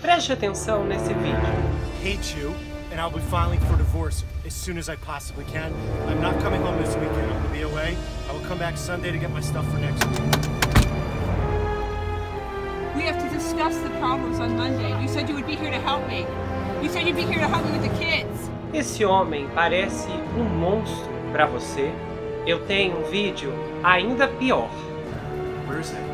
Preste atenção nesse vídeo. Hate you, and I'll be filing for divorce as soon as I possibly can. I'm not coming home this weekend. I'm gonna be away. I will come back Sunday to get my stuff for next week. We have to discuss the problems on Monday. You said you would be here to help me. You said you'd be here to help me with the kids. Esse homem parece um monstro pra você? Eu tenho um vídeo ainda pior. Where is that?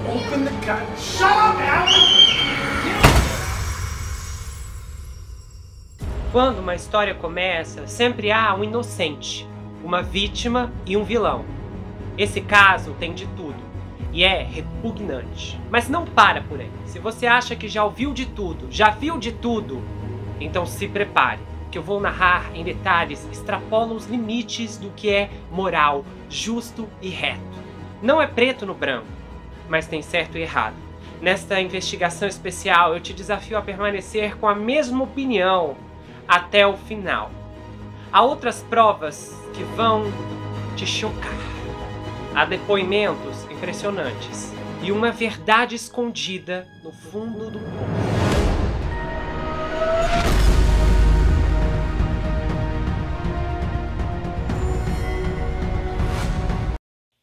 Open the gun. Shut up, Alan! Quando uma história começa, sempre há um inocente, uma vítima e um vilão. Esse caso tem de tudo e é repugnante. Mas não para por aí. Se você acha que já ouviu de tudo, já viu de tudo, então se prepare, que eu vou narrar em detalhes, extrapola os limites do que é moral, justo e reto. Não é preto no branco, mas tem certo e errado. Nesta investigação especial, eu te desafio a permanecer com a mesma opinião até o final. Há outras provas que vão te chocar. Há depoimentos impressionantes e uma verdade escondida no fundo do poço.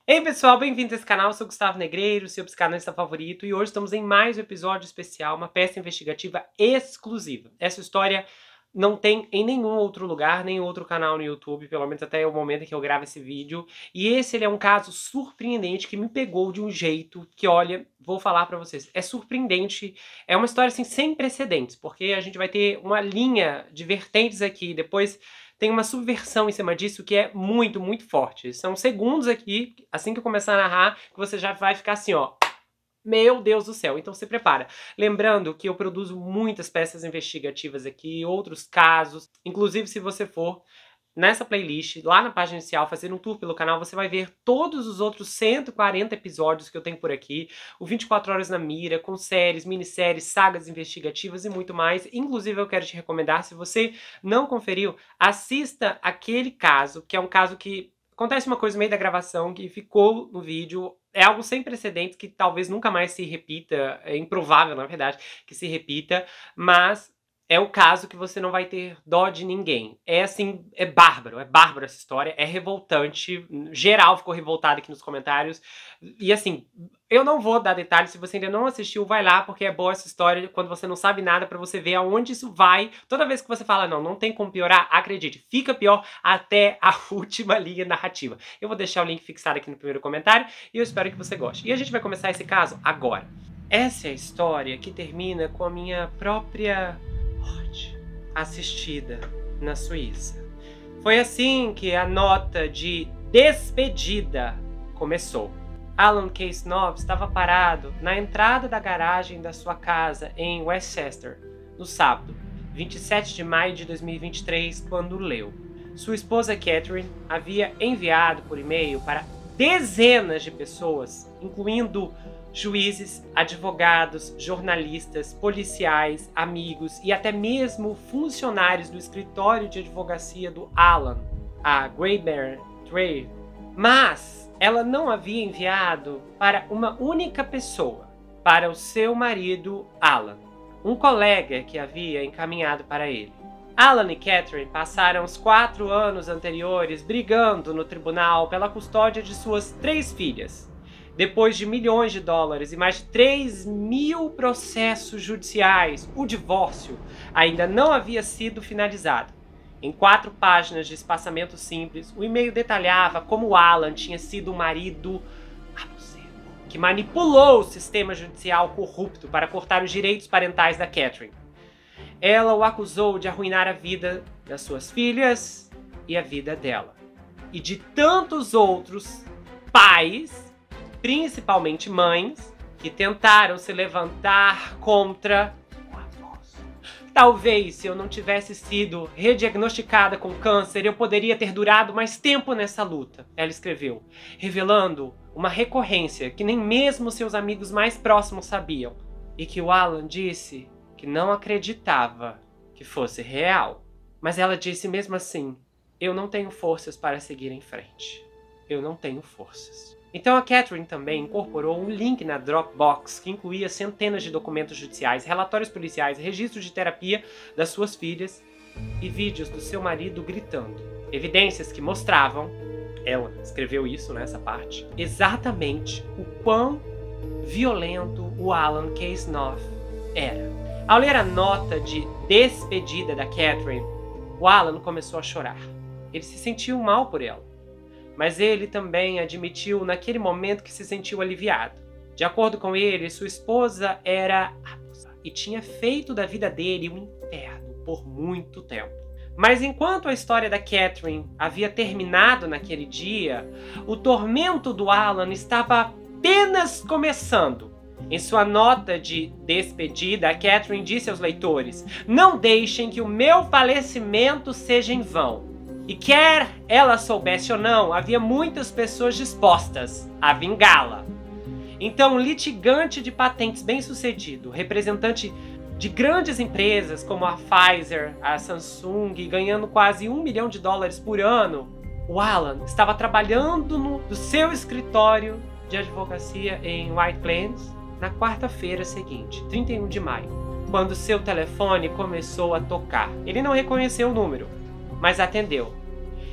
Ei pessoal, bem-vindos a esse canal, eu sou o Gustavo Negreiro, seu psicanalista favorito, e hoje estamos em mais um episódio especial, uma peça investigativa exclusiva. Essa história não tem em nenhum outro lugar, nem outro canal no YouTube, pelo menos até o momento em que eu gravo esse vídeo. E ele é um caso surpreendente que me pegou de um jeito que, olha, vou falar pra vocês, é surpreendente, é uma história assim sem precedentes, porque a gente vai ter uma linha de vertentes aqui, depois tem uma subversão em cima disso que é muito, muito forte. São segundos aqui, assim que eu começar a narrar, que você já vai ficar assim, ó, meu Deus do céu, então se prepara. Lembrando que eu produzo muitas peças investigativas aqui, outros casos. Inclusive, se você for nessa playlist, lá na página inicial, fazer um tour pelo canal, você vai ver todos os outros 140 episódios que eu tenho por aqui. O 24 Horas na Mira, com séries, minisséries, sagas investigativas e muito mais. Inclusive, eu quero te recomendar, se você não conferiu, assista aquele caso, que é um caso que acontece uma coisa no meio da gravação que ficou no vídeo. É algo sem precedentes que talvez nunca mais se repita. É improvável, na verdade, que se repita. Mas é o caso que você não vai ter dó de ninguém. É assim, é bárbaro essa história. É revoltante. Geral ficou revoltado aqui nos comentários. E assim, eu não vou dar detalhes. Se você ainda não assistiu, vai lá, porque é boa essa história. Quando você não sabe nada, pra você ver aonde isso vai. Toda vez que você fala, não tem como piorar, acredite, fica pior até a última linha narrativa. Eu vou deixar o link fixado aqui no primeiro comentário e eu espero que você goste. E a gente vai começar esse caso agora. Essa é a história que termina com a minha própria morte assistida na Suíça. Foi assim que a nota de despedida começou. Alan Case 9 estava parado na entrada da garagem da sua casa em Westchester, no sábado, 27 de maio de 2023, quando leu. Sua esposa Catherine havia enviado por e-mail para dezenas de pessoas, incluindo juízes, advogados, jornalistas, policiais, amigos e até mesmo funcionários do escritório de advocacia do Alan, a Graybear Trail. Mas ela não havia enviado para uma única pessoa, para o seu marido Alan, um colega que havia encaminhado para ele. Alan e Catherine passaram os 4 anos anteriores brigando no tribunal pela custódia de suas 3 filhas. Depois de milhões de dólares e mais de 3.000 processos judiciais, o divórcio ainda não havia sido finalizado. Em 4 páginas de espaçamento simples, o e-mail detalhava como Alan tinha sido um marido abusivo, que manipulou o sistema judicial corrupto para cortar os direitos parentais da Catherine. Ela o acusou de arruinar a vida das suas filhas e a vida dela. E de tantos outros pais, principalmente mães, que tentaram se levantar contra o abuso. Talvez, se eu não tivesse sido rediagnosticada com câncer, eu poderia ter durado mais tempo nessa luta, ela escreveu, revelando uma recorrência que nem mesmo seus amigos mais próximos sabiam, e que o Alan disse que não acreditava que fosse real. Mas ela disse mesmo assim, eu não tenho forças para seguir em frente. Eu não tenho forças. Então a Catherine também incorporou um link na Dropbox que incluía centenas de documentos judiciais, relatórios policiais, registros de terapia das suas filhas e vídeos do seu marido gritando. Evidências que mostravam, ela escreveu isso nessa parte, exatamente o quão violento o Alan Case-Knopf era. Ao ler a nota de despedida da Catherine, o Alan começou a chorar. Ele se sentiu mal por ela. Mas ele também admitiu naquele momento que se sentiu aliviado. De acordo com ele, sua esposa era abusada e tinha feito da vida dele um inferno por muito tempo. Mas enquanto a história da Catherine havia terminado naquele dia, o tormento do Alan estava apenas começando. Em sua nota de despedida, a Catherine disse aos leitores: "Não deixem que o meu falecimento seja em vão." E quer ela soubesse ou não, havia muitas pessoas dispostas a vingá-la. Então, um litigante de patentes bem-sucedido, representante de grandes empresas como a Pfizer, a Samsung, ganhando quase $1 milhão por ano, o Alan estava trabalhando no seu escritório de advocacia em White Plains na quarta-feira seguinte, 31 de maio, quando seu telefone começou a tocar. Ele não reconheceu o número, mas atendeu.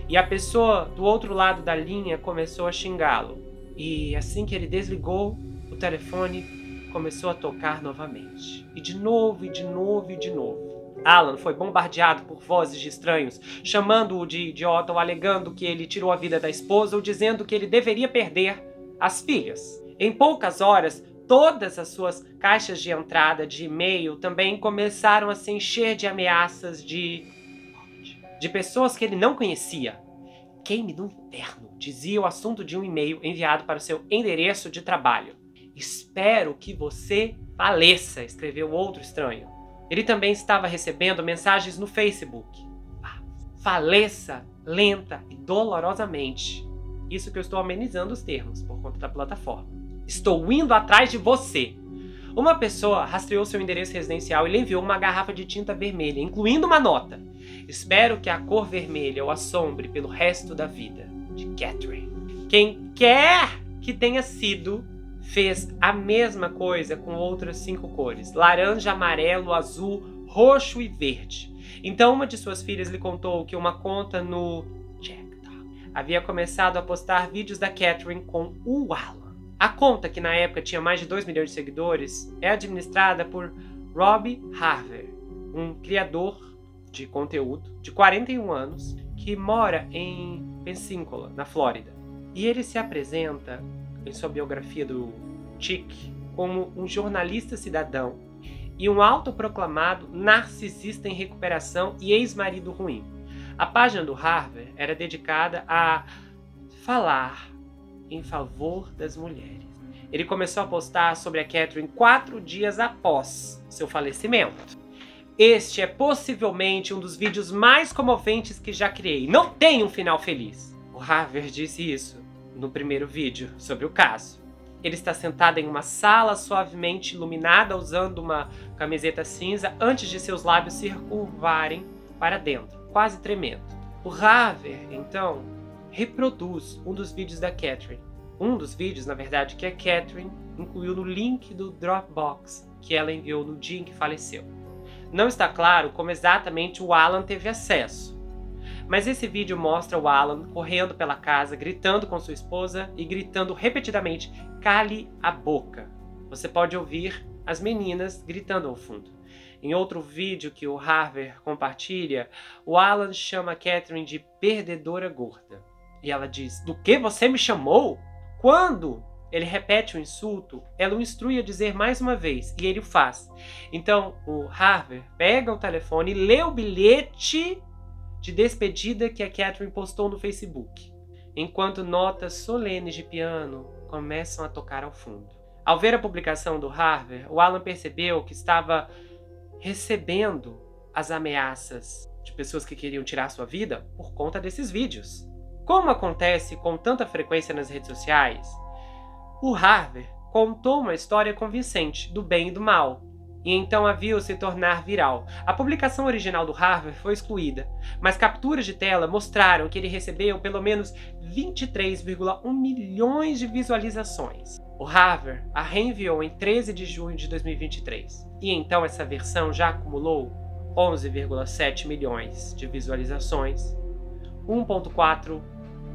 E a pessoa do outro lado da linha começou a xingá-lo. E assim que ele desligou, o telefone começou a tocar novamente. E de novo, e de novo, e de novo. Alan foi bombardeado por vozes de estranhos, chamando-o de idiota ou alegando que ele tirou a vida da esposa ou dizendo que ele deveria perder as filhas. Em poucas horas, todas as suas caixas de entrada de e-mail também começaram a se encher de ameaças de pessoas que ele não conhecia. Queime no inferno, dizia o assunto de um e-mail enviado para o seu endereço de trabalho. Espero que você faleça, escreveu outro estranho. Ele também estava recebendo mensagens no Facebook. Faleça lenta e dolorosamente. Isso que eu estou amenizando os termos por conta da plataforma. Estou indo atrás de você. Uma pessoa rastreou seu endereço residencial e lhe enviou uma garrafa de tinta vermelha, incluindo uma nota. Espero que a cor vermelha o assombre pelo resto da vida. De Catherine. Quem quer que tenha sido, fez a mesma coisa com outras 5 cores. Laranja, amarelo, azul, roxo e verde. Então uma de suas filhas lhe contou que uma conta no TikTok havia começado a postar vídeos da Catherine com o Alan. A conta, que na época tinha mais de 2 milhões de seguidores, é administrada por Robbie Harver, um criador de conteúdo de 41 anos que mora em Pensacola, na Flórida. E ele se apresenta em sua biografia do Chick como um jornalista cidadão e um autoproclamado narcisista em recuperação e ex-marido ruim. A página do Harver era dedicada a falar em favor das mulheres. Ele começou a postar sobre a Catherine 4 dias após seu falecimento. Este é possivelmente um dos vídeos mais comoventes que já criei. Não tem um final feliz. O Harver disse isso no primeiro vídeo sobre o caso. Ele está sentado em uma sala suavemente iluminada usando uma camiseta cinza antes de seus lábios se curvarem para dentro, quase tremendo. O Harver, então, reproduz um dos vídeos da Catherine. Um dos vídeos, na verdade, que a Catherine incluiu no link do Dropbox que ela enviou no dia em que faleceu. Não está claro como exatamente o Alan teve acesso, mas esse vídeo mostra o Alan correndo pela casa, gritando com sua esposa e gritando repetidamente: "Cale a boca". Você pode ouvir as meninas gritando ao fundo. Em outro vídeo que o Harver compartilha, o Alan chama a Catherine de perdedora gorda. E ela diz: "Do que você me chamou?" Quando ele repete o insulto, ela o instrui a dizer mais uma vez, e ele o faz. Então, o Harver pega o telefone e lê o bilhete de despedida que a Catherine postou no Facebook, enquanto notas solenes de piano começam a tocar ao fundo. Ao ver a publicação do Harver, o Alan percebeu que estava recebendo as ameaças de pessoas que queriam tirar sua vida por conta desses vídeos. Como acontece com tanta frequência nas redes sociais, o Harver contou uma história convincente do bem e do mal. e então a viu se tornar viral. A publicação original do Harvard foi excluída, mas capturas de tela mostraram que ele recebeu pelo menos 23,1 milhões de visualizações. O Harvard a reenviou em 13 de junho de 2023, e então essa versão já acumulou 11,7 milhões de visualizações, 1,4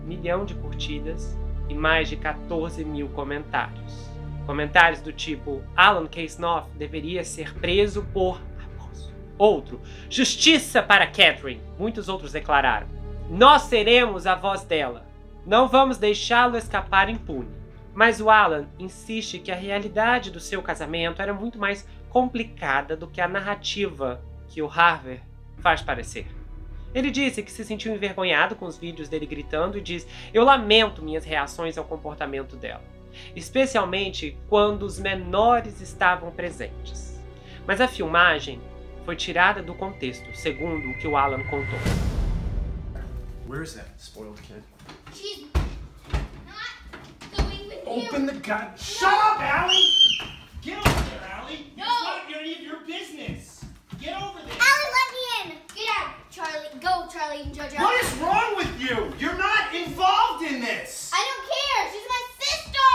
milhão de curtidas e mais de 14 mil comentários. Comentários do tipo: Alan K-Snoff deveria ser preso por abuso. Outro: justiça para Catherine. Muitos outros declararam: nós seremos a voz dela. Não vamos deixá-lo escapar impune. Mas o Alan insiste que a realidade do seu casamento era muito mais complicada do que a narrativa que o Harvard faz parecer. Ele disse que se sentiu envergonhado com os vídeos dele gritando e diz: eu lamento minhas reações ao comportamento dela, especialmente quando os menores estavam presentes. Mas a filmagem foi tirada do contexto, segundo o que o Alan contou. Where's that spoiled kid? She's not going with you. Open the god. Shut up, Allie! Get over there, Allie! No. It's not any of your business. Get over there. Allie, let me in. Get out, Charlie. Go, Charlie and JoJo. What is wrong with you? You're not involved in this. I don't care. She's my sister.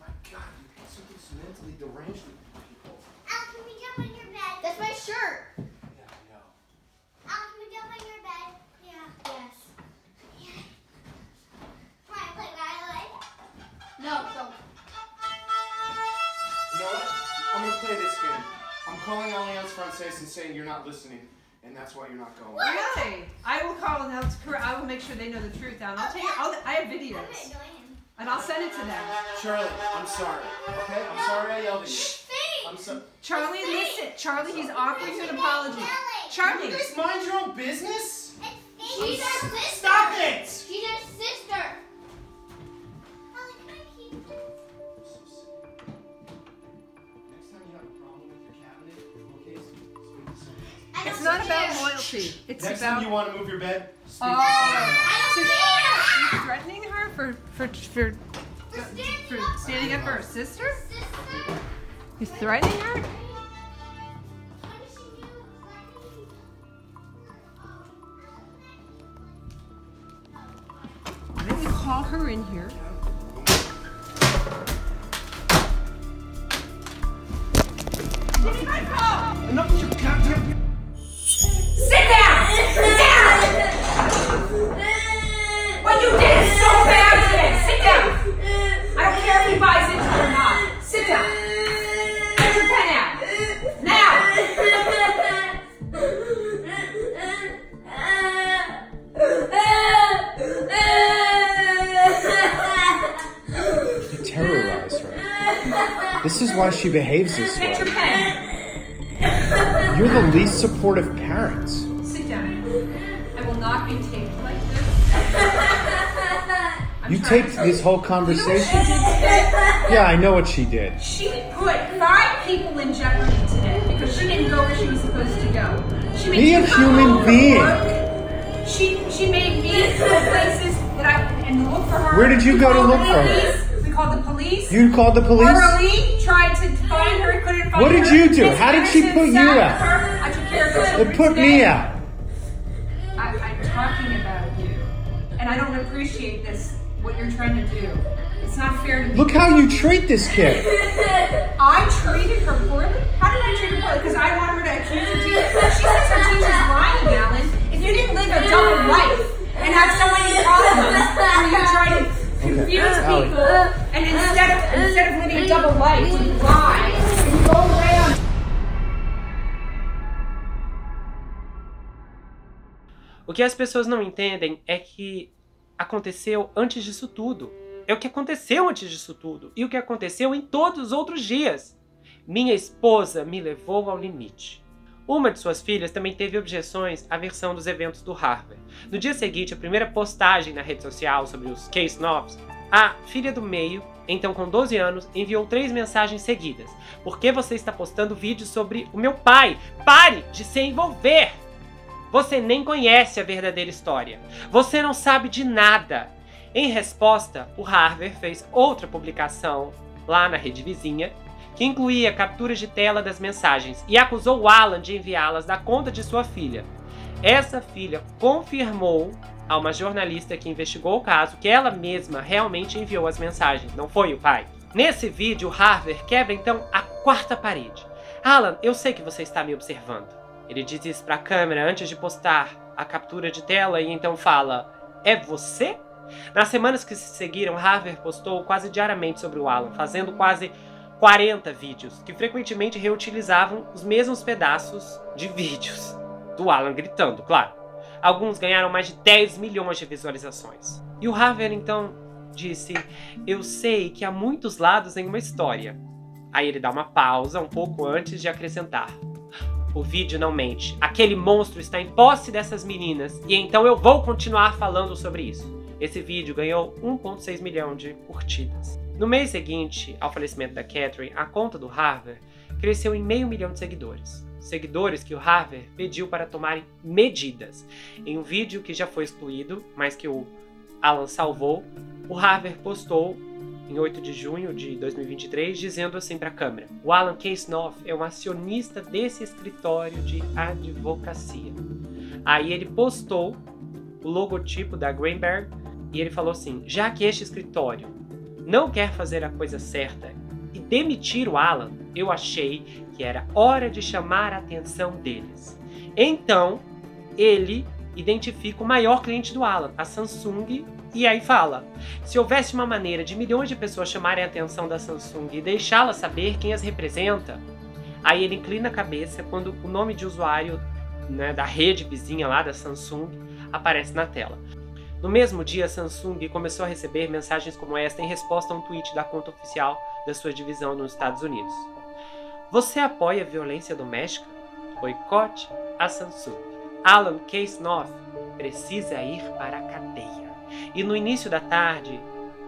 My God, you guys are these mentally deranged people. Allie, can we jump on your bed? That's my shirt. Yeah, I know. Allie, can we jump on your bed? Yeah. Yes. Yeah. Want to play violin? No, don't. You know what? I'm gonna play this game. I'm calling Alliance Francaise and saying you're not listening, and that's why you're not going. Really? I will call and I will make sure they know the truth. Now, I'll take. I have I'm videos, gonna annoy him. and I'll send it to them. Charlie, I'm sorry. Okay? I'm sorry I yelled at you. Fake. I'm sorry. Charlie, listen. Charlie, he's offering you an apology. Charlie. You guys mind your own business? It's fake. She's our sister. Stop it! She's our sister. Allie, can I keep this? Next time you have a problem with your cabinet, okay, speak to someone else. I don't It's not about care. loyalty. It's Next about. time you want to move your bed, speak Oh. to someone else. I don't care. You're threatening her for standing up for her sister? Sister. You're threatening her? Why don't you call her in here? Enough with your goddamn. Sit down! Sit down! What you did is so bad today! Sit down! I don't care if he buys into it or not. Sit down! Get your pen out! Now! You terrorize her. This is why she behaves this Get your way. pen! You're the least supportive parents. Sit down. I will not be taped like this. I'm You trying taped to- this whole You know what conversation. she did today? Yeah, I know what she did. She put 5 people in jeopardy today because she didn't go where she was supposed to go. She made Be a me come human home from being. work. She made me go places that and look for her. Where did you We go to called look the for her? police. We called the police. You called the police? Orally tried to find her, couldn't find What did her. you do? Miss How did she Anderson put you sat with out? her. I took care of her It children put today. me out. I'm talking about you, and I don't appreciate this. What you're trying to do. It's not fair to me. Look how you treat this kid. I treated her poorly? How did I treat her poorly? Because I want her to accuse her teacher. She says her teacher's lying, Alan. If you didn't live a double life and have so many problems where you try to confuse Allie. people, and instead of living a double life, you lie and you go around. O que as pessoas não entendem é que aconteceu antes disso tudo. É o que aconteceu antes disso tudo. E o que aconteceu em todos os outros dias. Minha esposa me levou ao limite. Uma de suas filhas também teve objeções à versão dos eventos do Harvard. No dia seguinte, a primeira postagem na rede social sobre os K-Snoffs, a filha do meio, então com 12 anos, enviou 3 mensagens seguidas. Por que você está postando vídeos sobre o meu pai? Pare de se envolver! Você nem conhece a verdadeira história. Você não sabe de nada. Em resposta, o Harvard fez outra publicação lá na rede vizinha, que incluía capturas de tela das mensagens, e acusou Alan de enviá-las da conta de sua filha. Essa filha confirmou a uma jornalista que investigou o caso que ela mesma realmente enviou as mensagens, não foi o pai. Nesse vídeo, Harvey quebra então a quarta parede. Alan, eu sei que você está me observando. Ele diz isso para a câmera antes de postar a captura de tela e então fala: é você? Nas semanas que se seguiram, Harvey postou quase diariamente sobre o Alan, fazendo quase 40 vídeos, que frequentemente reutilizavam os mesmos pedaços de vídeos do Alan gritando, claro. Alguns ganharam mais de 10 milhões de visualizações. E o Harvey então disse: eu sei que há muitos lados em uma história. Aí ele dá uma pausa um pouco antes de acrescentar: o vídeo não mente. Aquele monstro está em posse dessas meninas e então eu vou continuar falando sobre isso. Esse vídeo ganhou 1,6 milhão de curtidas. No mês seguinte ao falecimento da Catherine, a conta do Harvey cresceu em 500 mil de seguidores. Seguidores que o Harvey pediu para tomarem medidas. Em um vídeo que já foi excluído, mas que o Alan salvou, o Harvey postou em 8 de junho de 2023, dizendo assim para a câmera: o Alan Keisnoff é um acionista desse escritório de advocacia. Aí ele postou o logotipo da Greenberg e ele falou assim: já que este escritório não quer fazer a coisa certa e demitir o Alan, eu achei que era hora de chamar a atenção deles. Então, ele identifica o maior cliente do Alan, a Samsung, e aí fala: se houvesse uma maneira de milhões de pessoas chamarem a atenção da Samsung e deixá-la saber quem as representa. Aí ele inclina a cabeça quando o nome de usuário, né, da rede vizinha lá da Samsung aparece na tela. No mesmo dia, a Samsung começou a receber mensagens como esta em resposta a um tweet da conta oficial da sua divisão nos Estados Unidos: você apoia a violência doméstica? Boicote a Samsung. Alan Keisnoff precisa ir para a cadeia. E no início da tarde,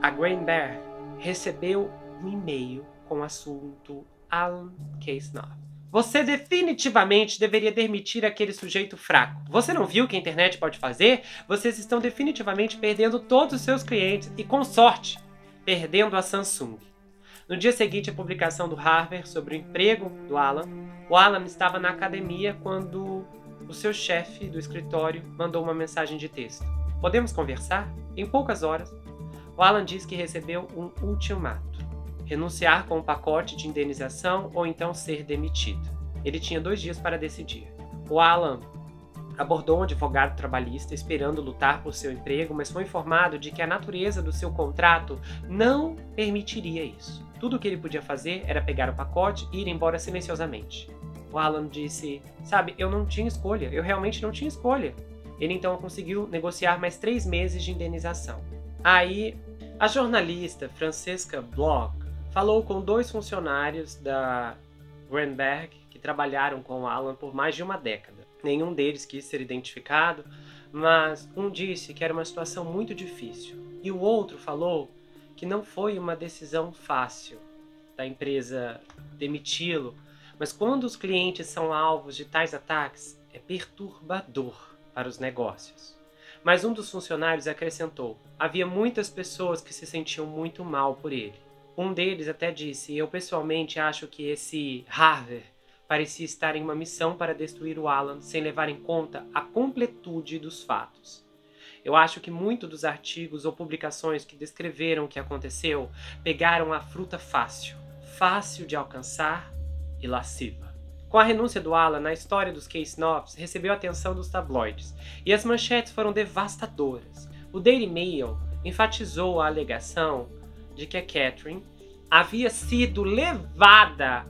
a Greenberg recebeu um e-mail com o assunto Alan Keisnoff. Você definitivamente deveria demitir aquele sujeito fraco. Você não viu o que a internet pode fazer? Vocês estão definitivamente perdendo todos os seus clientes e, com sorte, perdendo a Samsung. No dia seguinte à publicação do Harvey sobre o emprego do Alan, o Alan estava na academia quando o seu chefe do escritório mandou uma mensagem de texto: podemos conversar? Em poucas horas, o Alan diz que recebeu um ultimato: renunciar com um pacote de indenização ou então ser demitido. Ele tinha 2 dias para decidir. O Alan abordou um advogado trabalhista esperando lutar por seu emprego, mas foi informado de que a natureza do seu contrato não permitiria isso. Tudo o que ele podia fazer era pegar o pacote e ir embora silenciosamente. O Alan disse: sabe, eu não tinha escolha, eu realmente não tinha escolha. Ele então conseguiu negociar mais 3 meses de indenização. Aí, a jornalista Francesca Bloch falou com 2 funcionários da Greenberg que trabalharam com o Alan por mais de uma década. Nenhum deles quis ser identificado, mas um disse que era uma situação muito difícil. E o outro falou que não foi uma decisão fácil da empresa demiti-lo, mas quando os clientes são alvos de tais ataques, é perturbador para os negócios. Mas um dos funcionários acrescentou: havia muitas pessoas que se sentiam muito mal por ele. Um deles até disse: eu pessoalmente acho que esse Harvey parecia estar em uma missão para destruir o Alan sem levar em conta a completude dos fatos. Eu acho que muitos dos artigos ou publicações que descreveram o que aconteceu pegaram a fruta fácil de alcançar e lasciva. Com a renúncia do Alan, a história dos Keisnoffs recebeu a atenção dos tabloides e as manchetes foram devastadoras. O Daily Mail enfatizou a alegação de que a Catherine havia sido levada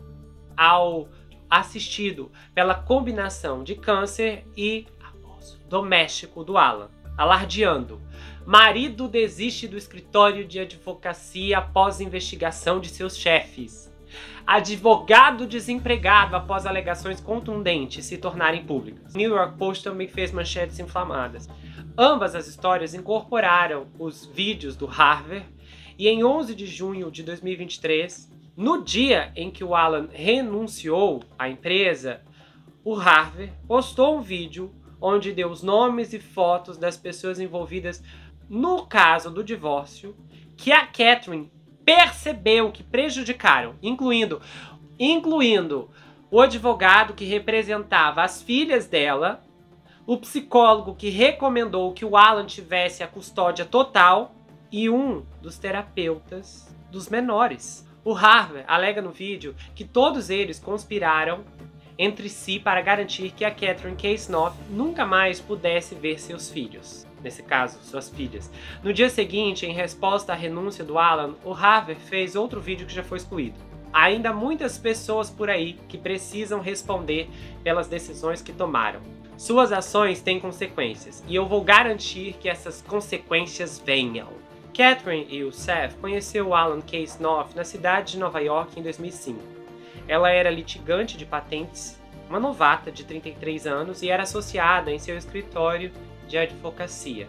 ao assistido pela combinação de câncer e abuso doméstico do Alan, alardeando: marido desiste do escritório de advocacia após investigação de seus chefes. Advogado desempregado após alegações contundentes se tornarem públicas. New York Post também fez manchetes inflamadas. Ambas as histórias incorporaram os vídeos do Harvey e em 11 de junho de 2023, no dia em que o Alan renunciou à empresa, o Harvey postou um vídeo onde deu os nomes e fotos das pessoas envolvidas no caso do divórcio que a Catherine percebeu que prejudicaram, incluindo incluindo o advogado que representava as filhas dela, o psicólogo que recomendou que o Alan tivesse a custódia total e um dos terapeutas dos menores. O Harvey alega no vídeo que todos eles conspiraram entre si para garantir que a Catherine Case-Knopf nunca mais pudesse ver seus filhos. Nesse caso, suas filhas. No dia seguinte, em resposta à renúncia do Alan, o Harvey fez outro vídeo que já foi excluído. Há ainda muitas pessoas por aí que precisam responder pelas decisões que tomaram. Suas ações têm consequências, e eu vou garantir que essas consequências venham. Catherine e o Seth conheceu o Alan Case-Knopf na cidade de Nova York em 2005. Ela era litigante de patentes, uma novata de 33 anos e era associada em seu escritório de advocacia.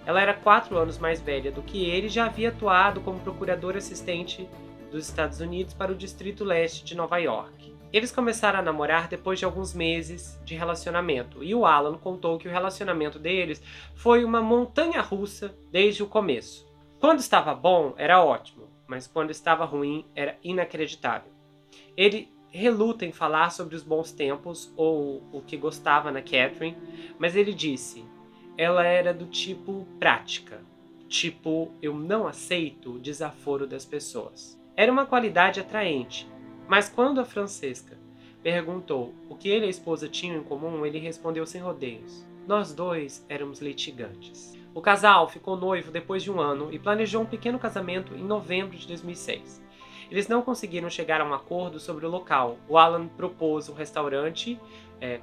Ela era 4 anos mais velha do que ele e já havia atuado como procuradora assistente dos Estados Unidos para o Distrito Leste de Nova York. Eles começaram a namorar depois de alguns meses de relacionamento, e o Alan contou que o relacionamento deles foi uma montanha-russa desde o começo. Quando estava bom, era ótimo, mas quando estava ruim, era inacreditável. Ele reluta em falar sobre os bons tempos ou o que gostava na Catherine, mas ele disse, ela era do tipo prática, tipo eu não aceito o desaforo das pessoas. Era uma qualidade atraente, mas quando a Francesca perguntou o que ele e a esposa tinham em comum, ele respondeu sem rodeios. Nós dois éramos litigantes. O casal ficou noivo depois de 1 ano e planejou um pequeno casamento em novembro de 2006. Eles não conseguiram chegar a um acordo sobre o local. O Alan propôs um restaurante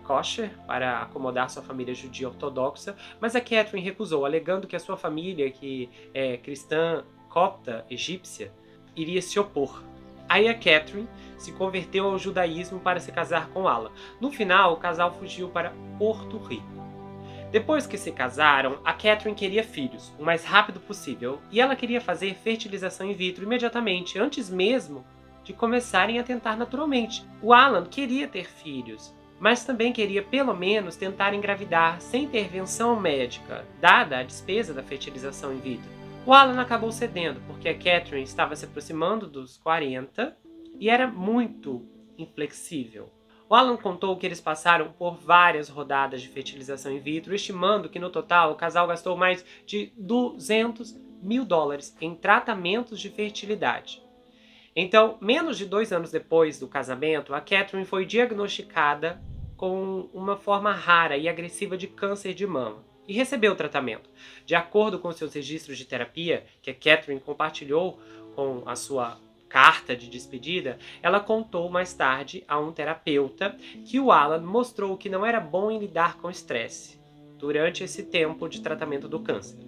kosher para acomodar sua família judia ortodoxa, mas a Catherine recusou, alegando que a sua família, que é cristã copta egípcia, iria se opor. Aí a Catherine se converteu ao judaísmo para se casar com Alan. No final, o casal fugiu para Porto Rico. Depois que se casaram, a Catherine queria filhos, o mais rápido possível, e ela queria fazer fertilização in vitro imediatamente, antes mesmo de começarem a tentar naturalmente. O Alan queria ter filhos, mas também queria pelo menos tentar engravidar sem intervenção médica, dada a despesa da fertilização in vitro. O Alan acabou cedendo, porque a Catherine estava se aproximando dos 40 e era muito inflexível. O Alan contou que eles passaram por várias rodadas de fertilização in vitro, estimando que no total o casal gastou mais de $200 mil em tratamentos de fertilidade. Então, menos de 2 anos depois do casamento, a Catherine foi diagnosticada com uma forma rara e agressiva de câncer de mama e recebeu o tratamento. De acordo com seus registros de terapia, que a Catherine compartilhou com a sua carta de despedida, ela contou mais tarde a um terapeuta que o Alan mostrou que não era bom em lidar com estresse durante esse tempo de tratamento do câncer.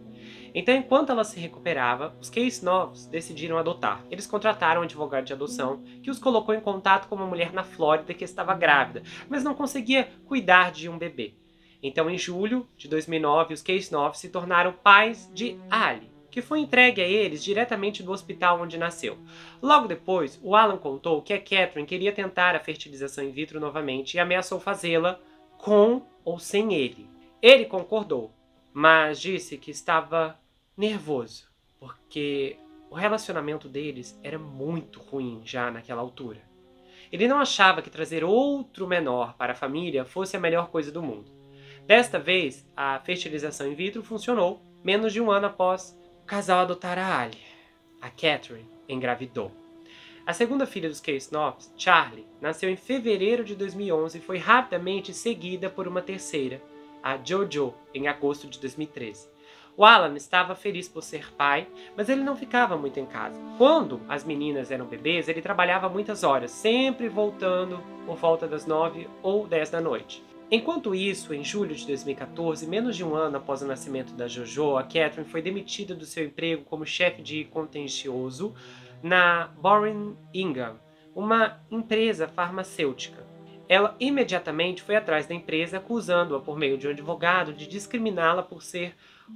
Então, enquanto ela se recuperava, os Case-Knopf decidiram adotar. Eles contrataram um advogado de adoção que os colocou em contato com uma mulher na Flórida que estava grávida, mas não conseguia cuidar de um bebê. Então, em julho de 2009, os Case-Knopf se tornaram pais de Ali, que foi entregue a eles diretamente do hospital onde nasceu. Logo depois, o Alan contou que a Catherine queria tentar a fertilização in vitro novamente e ameaçou fazê-la com ou sem ele. Ele concordou, mas disse que estava nervoso, porque o relacionamento deles era muito ruim já naquela altura. Ele não achava que trazer outro menor para a família fosse a melhor coisa do mundo. Desta vez, a fertilização in vitro funcionou menos de 1 ano após o casal adotar a Ali. A Catherine engravidou. A segunda filha dos Case-Knopf, Charlie, nasceu em fevereiro de 2011 e foi rapidamente seguida por uma terceira, a Jojo, em agosto de 2013. O Alan estava feliz por ser pai, mas ele não ficava muito em casa. Quando as meninas eram bebês, ele trabalhava muitas horas, sempre voltando por volta das 9 ou 10 da noite. Enquanto isso, em julho de 2014, menos de 1 ano após o nascimento da Jojo, a Catherine foi demitida do seu emprego como chefe de contencioso na Boehringer Ingelheim, uma empresa farmacêutica. Ela imediatamente foi atrás da empresa, acusando-a por meio de um advogado de discriminá-la por ser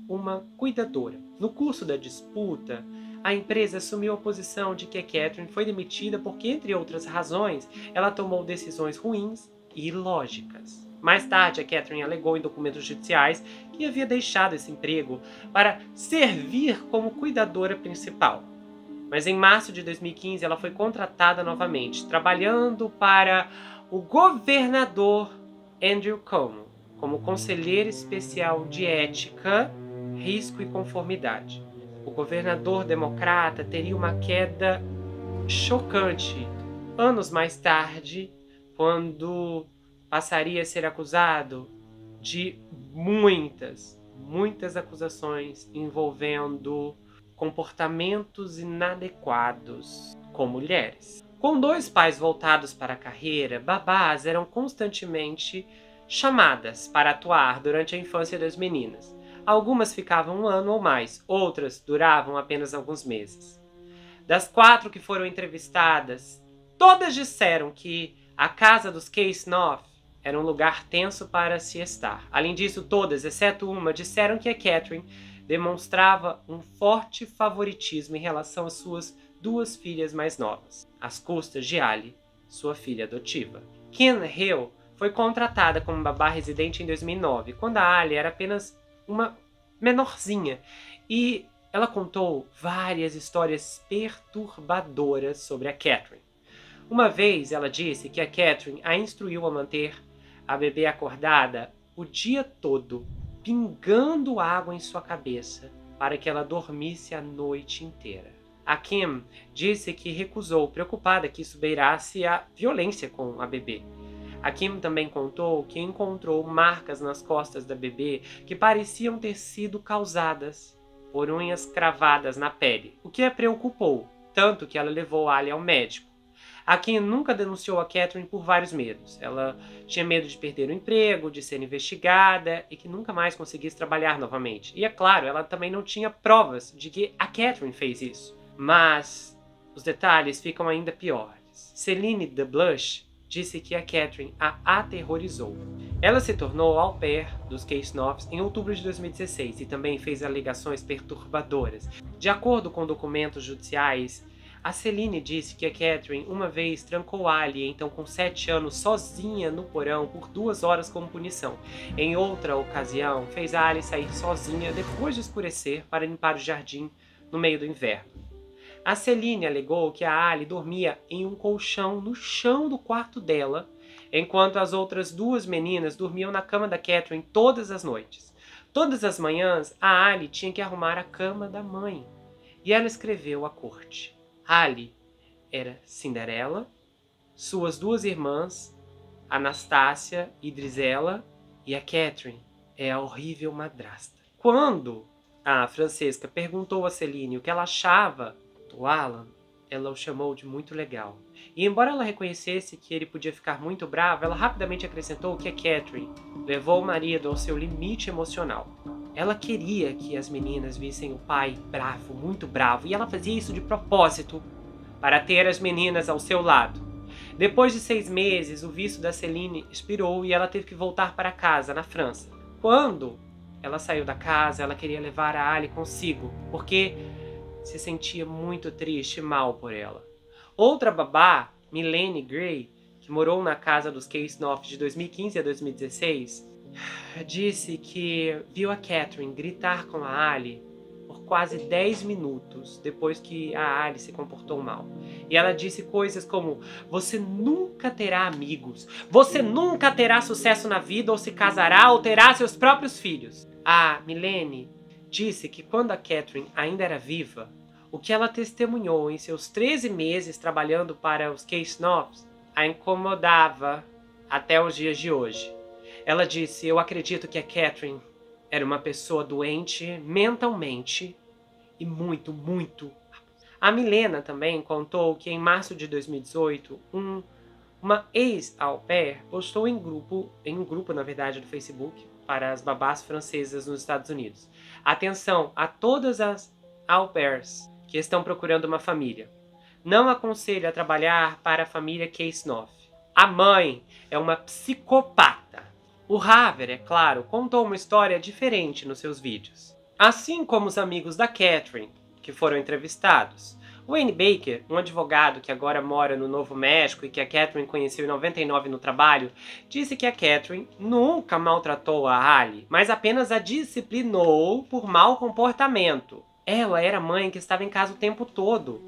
uma cuidadora. No curso da disputa, a empresa assumiu a posição de que a Catherine foi demitida porque, entre outras razões, ela tomou decisões ruins e ilógicas. Mais tarde, a Catherine alegou em documentos judiciais que havia deixado esse emprego para servir como cuidadora principal. Mas em março de 2015 ela foi contratada novamente, trabalhando para o governador Andrew Cuomo como conselheira especial de ética, risco e conformidade. O governador democrata teria uma queda chocante anos mais tarde, quando passaria a ser acusado de muitas acusações envolvendo comportamentos inadequados com mulheres. Com 2 pais voltados para a carreira, babás eram constantemente chamadas para atuar durante a infância das meninas. Algumas ficavam 1 ano ou mais, outras duravam apenas alguns meses. Das 4 que foram entrevistadas, todas disseram que a casa dos Case-Noth era um lugar tenso para se estar. Além disso, todas, exceto uma, disseram que a Catherine demonstrava um forte favoritismo em relação às suas 2 filhas mais novas, às custas de Ali, sua filha adotiva. Kim Hill foi contratada como babá residente em 2009, quando a Ali era apenas uma menorzinha, e ela contou várias histórias perturbadoras sobre a Catherine. Uma vez ela disse que a Catherine a instruiu a manter a bebê acordada o dia todo, pingando água em sua cabeça para que ela dormisse a noite inteira. A Kim disse que recusou, preocupada que isso beirasse a violência com a bebê. A Kim também contou que encontrou marcas nas costas da bebê que pareciam ter sido causadas por unhas cravadas na pele, o que a preocupou, tanto que ela levou Ali ao médico. A Kim nunca denunciou a Catherine por vários medos. Ela tinha medo de perder o emprego, de ser investigada e que nunca mais conseguisse trabalhar novamente. E é claro, ela também não tinha provas de que a Catherine fez isso. Mas os detalhes ficam ainda piores. Celine DeBlush disse que a Catherine a aterrorizou. Ela se tornou au pair dos Case-Noths em outubro de 2016 e também fez alegações perturbadoras. De acordo com documentos judiciais, a Celine disse que a Catherine uma vez trancou Ali, então com 7 anos, sozinha no porão por 2 horas como punição. Em outra ocasião, fez a Ali sair sozinha depois de escurecer para limpar o jardim no meio do inverno. A Celine alegou que a Ali dormia em um colchão no chão do quarto dela, enquanto as outras 2 meninas dormiam na cama da Catherine todas as noites. Todas as manhãs, a Ali tinha que arrumar a cama da mãe. E ela escreveu à corte. Ali era Cinderela, suas 2 irmãs, Anastácia e Drizella, e a Catherine é a horrível madrasta. Quando a Francesca perguntou a Celine o que ela achava do Alan, ela o chamou de muito legal. E embora ela reconhecesse que ele podia ficar muito bravo, ela rapidamente acrescentou que a Catherine levou o marido ao seu limite emocional. Ela queria que as meninas vissem o pai bravo, muito bravo, e ela fazia isso de propósito, para ter as meninas ao seu lado. Depois de 6 meses, o visto da Celine expirou e ela teve que voltar para casa, na França. Quando ela saiu da casa, ela queria levar a Ali consigo, porque se sentia muito triste e mal por ela. Outra babá, Milene Gray, que morou na casa dos Case-Noth de 2015 a 2016, disse que viu a Catherine gritar com a Ali por quase 10 minutos depois que a Ali se comportou mal. E ela disse coisas como: você nunca terá amigos, você nunca terá sucesso na vida, ou se casará, ou terá seus próprios filhos. A Milene disse que quando a Catherine ainda era viva, o que ela testemunhou em seus 13 meses trabalhando para os Case-Noths a incomodava até os dias de hoje. Ela disse: eu acredito que a Catherine era uma pessoa doente mentalmente e muito. A Milena também contou que em março de 2018, uma ex-au pair postou em um grupo, na verdade, do Facebook, para as babás francesas nos Estados Unidos. Atenção a todas as au pairs que estão procurando uma família. Não aconselho a trabalhar para a família Case-Noth. A mãe é uma psicopata. O Haver, é claro, contou uma história diferente nos seus vídeos. Assim como os amigos da Catherine, que foram entrevistados. Wayne Baker, um advogado que agora mora no Novo México e que a Catherine conheceu em 99 no trabalho, disse que a Catherine nunca maltratou a Ali, mas apenas a disciplinou por mau comportamento. Ela era mãe que estava em casa o tempo todo.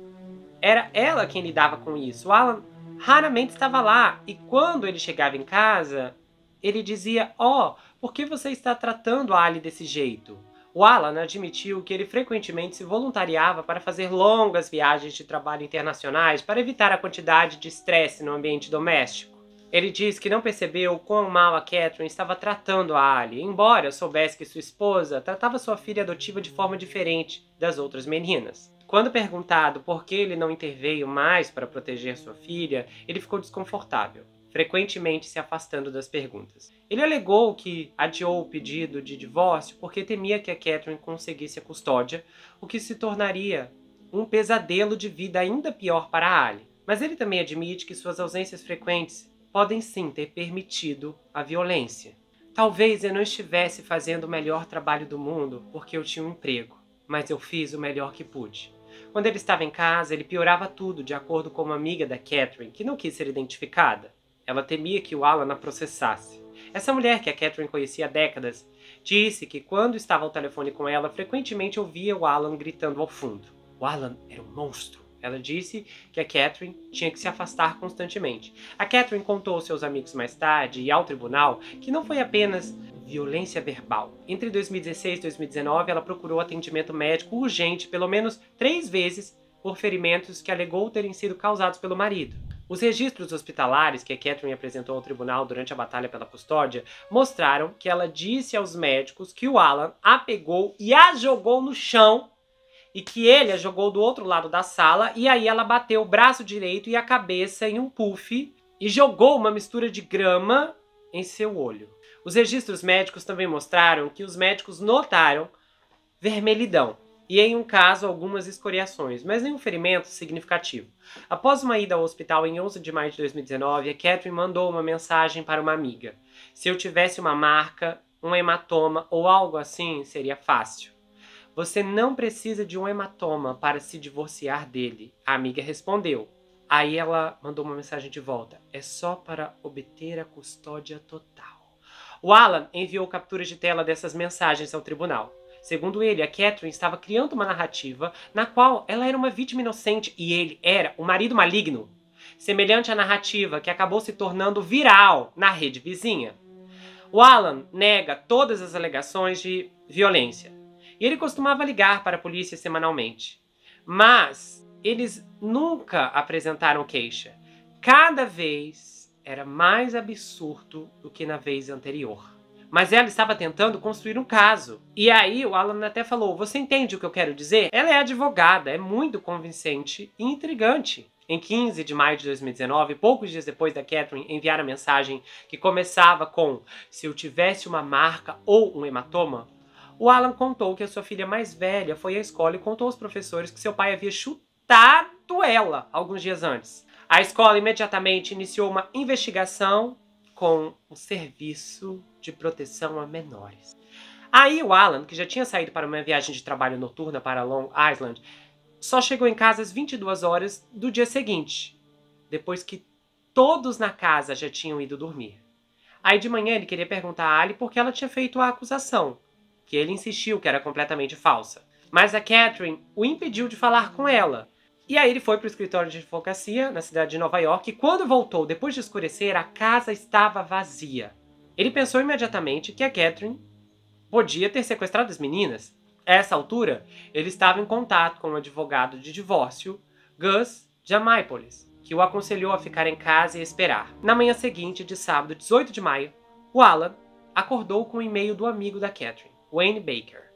era ela quem lidava com isso. O Alan raramente estava lá, e quando ele chegava em casa, ele dizia: "Ó, por que você está tratando a Ali desse jeito?" O Alan admitiu que ele frequentemente se voluntariava para fazer longas viagens de trabalho internacionais para evitar a quantidade de estresse no ambiente doméstico. Ele diz que não percebeu quão mal a Catherine estava tratando a Ali, embora soubesse que sua esposa tratava sua filha adotiva de forma diferente das outras meninas. Quando perguntado por que ele não interveio mais para proteger sua filha, ele ficou desconfortável, frequentemente se afastando das perguntas. Ele alegou que adiou o pedido de divórcio porque temia que a Catherine conseguisse a custódia, o que se tornaria um pesadelo de vida ainda pior para a Ali. Mas ele também admite que suas ausências frequentes podem sim ter permitido a violência. Talvez eu não estivesse fazendo o melhor trabalho do mundo porque eu tinha um emprego, mas eu fiz o melhor que pude. Quando ele estava em casa, ele piorava tudo, de acordo com uma amiga da Catherine, que não quis ser identificada. Ela temia que o Alan a processasse. Essa mulher, que a Catherine conhecia há décadas, disse que quando estava ao telefone com ela, frequentemente ouvia o Alan gritando ao fundo. O Alan era um monstro. Ela disse que a Catherine tinha que se afastar constantemente. A Catherine contou aos seus amigos mais tarde e ao tribunal que não foi apenas violência verbal. Entre 2016 e 2019, ela procurou atendimento médico urgente pelo menos 3 vezes por ferimentos que alegou terem sido causados pelo marido. Os registros hospitalares que a Catherine apresentou ao tribunal durante a batalha pela custódia mostraram que ela disse aos médicos que o Alan a pegou e a jogou no chão e que ele a jogou do outro lado da sala, e aí ela bateu o braço direito e a cabeça em um puff e jogou uma mistura de grama em seu olho. Os registros médicos também mostraram que os médicos notaram vermelhidão e, em um caso, algumas escoriações, mas nenhum ferimento significativo. Após uma ida ao hospital em 11 de maio de 2019, a Catherine mandou uma mensagem para uma amiga. Se eu tivesse uma marca, um hematoma ou algo assim, seria fácil. Você não precisa de um hematoma para se divorciar dele, a amiga respondeu. Aí ela mandou uma mensagem de volta. É só para obter a custódia total. O Alan enviou capturas de tela dessas mensagens ao tribunal. Segundo ele, a Catherine estava criando uma narrativa na qual ela era uma vítima inocente e ele era um marido maligno, semelhante à narrativa que acabou se tornando viral na rede vizinha. O Alan nega todas as alegações de violência e ele costumava ligar para a polícia semanalmente, mas eles nunca apresentaram queixa. Cada vez era mais absurdo do que na vez anterior. Mas ela estava tentando construir um caso. E aí o Alan até falou: você entende o que eu quero dizer? Ela é advogada, é muito convincente e intrigante. Em 15 de maio de 2019, poucos dias depois da Catherine enviar a mensagem que começava com "se eu tivesse uma marca ou um hematoma", o Alan contou que a sua filha mais velha foi à escola e contou aos professores que seu pai havia chutado ela alguns dias antes. A escola imediatamente iniciou uma investigação com o Serviço de Proteção a Menores. Aí o Alan, que já tinha saído para uma viagem de trabalho noturna para Long Island, só chegou em casa às 22 horas do dia seguinte, depois que todos na casa já tinham ido dormir. Aí de manhã ele queria perguntar a Ali por que ela tinha feito a acusação, que ele insistiu que era completamente falsa. Mas a Catherine o impediu de falar com ela. E aí ele foi para o escritório de advocacia na cidade de Nova York e quando voltou, depois de escurecer, a casa estava vazia. Ele pensou imediatamente que a Catherine podia ter sequestrado as meninas. A essa altura, ele estava em contato com um advogado de divórcio, Gus Jamaipolis, que o aconselhou a ficar em casa e esperar. Na manhã seguinte, de sábado, 18 de maio, o Alan acordou com um e-mail do amigo da Catherine, Wayne Baker,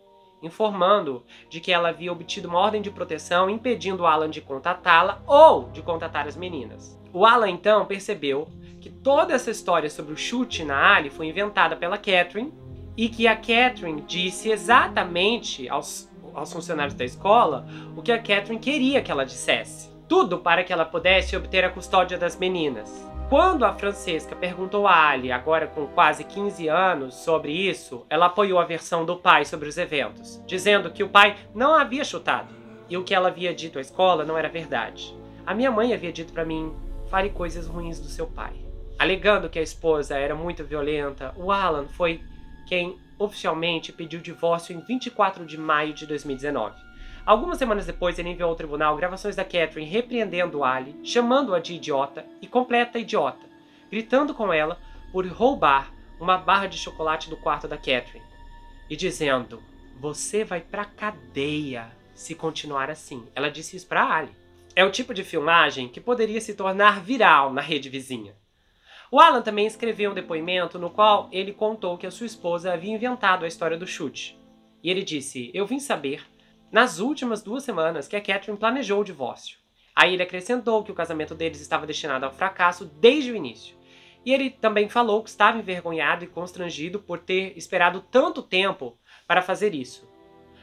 informando de que ela havia obtido uma ordem de proteção impedindo o Alan de contatá-la ou de contatar as meninas. O Alan então percebeu que toda essa história sobre o chute na Ali foi inventada pela Catherine e que a Catherine disse exatamente aos funcionários da escola o que a Catherine queria que ela dissesse. Tudo para que ela pudesse obter a custódia das meninas. Quando a Francesca perguntou a Ali, agora com quase 15 anos, sobre isso, ela apoiou a versão do pai sobre os eventos, dizendo que o pai não a havia chutado e o que ela havia dito à escola não era verdade. A minha mãe havia dito para mim: fale coisas ruins do seu pai. Alegando que a esposa era muito violenta, o Alan foi quem oficialmente pediu divórcio em 24 de maio de 2019. Algumas semanas depois, ele enviou ao tribunal gravações da Catherine repreendendo Ali, chamando-a de idiota e completa idiota, gritando com ela por roubar uma barra de chocolate do quarto da Catherine e dizendo: "Você vai pra cadeia se continuar assim." Ela disse isso pra Ali. É o tipo de filmagem que poderia se tornar viral na rede vizinha. O Alan também escreveu um depoimento no qual ele contou que a sua esposa havia inventado a história do chute. E ele disse: "Eu vim saber nas últimas 2 semanas que a Catherine planejou o divórcio." Aí ele acrescentou que o casamento deles estava destinado ao fracasso desde o início. E ele também falou que estava envergonhado e constrangido por ter esperado tanto tempo para fazer isso.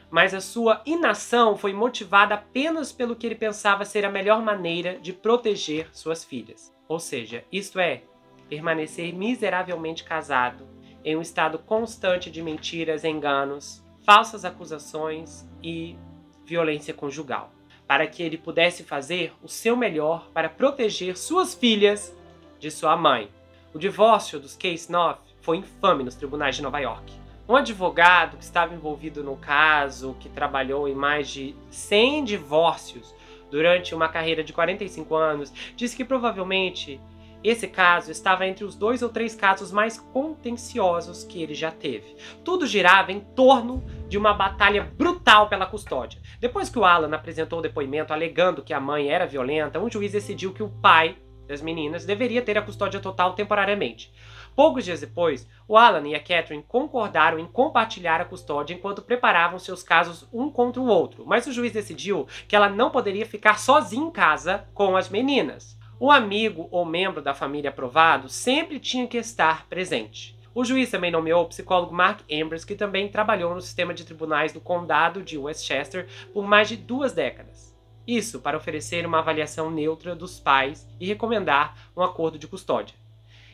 Mas a sua inação foi motivada apenas pelo que ele pensava ser a melhor maneira de proteger suas filhas. Ou seja, isto é, permanecer miseravelmente casado, em um estado constante de mentiras, enganos, falsas acusações e violência conjugal, para que ele pudesse fazer o seu melhor para proteger suas filhas de sua mãe. O divórcio dos Case 9 foi infame nos tribunais de Nova York. Um advogado que estava envolvido no caso, que trabalhou em mais de 100 divórcios durante uma carreira de 45 anos, disse que provavelmente esse caso estava entre os 2 ou 3 casos mais contenciosos que ele já teve. Tudo girava em torno de uma batalha brutal pela custódia. Depois que o Alan apresentou o depoimento alegando que a mãe era violenta, um juiz decidiu que o pai das meninas deveria ter a custódia total temporariamente. Poucos dias depois, o Alan e a Catherine concordaram em compartilhar a custódia enquanto preparavam seus casos um contra o outro, mas o juiz decidiu que ela não poderia ficar sozinha em casa com as meninas. Um amigo ou membro da família aprovado sempre tinha que estar presente. O juiz também nomeou o psicólogo Mark Ambrose, que também trabalhou no sistema de tribunais do condado de Westchester por mais de 2 décadas. Isso para oferecer uma avaliação neutra dos pais e recomendar um acordo de custódia.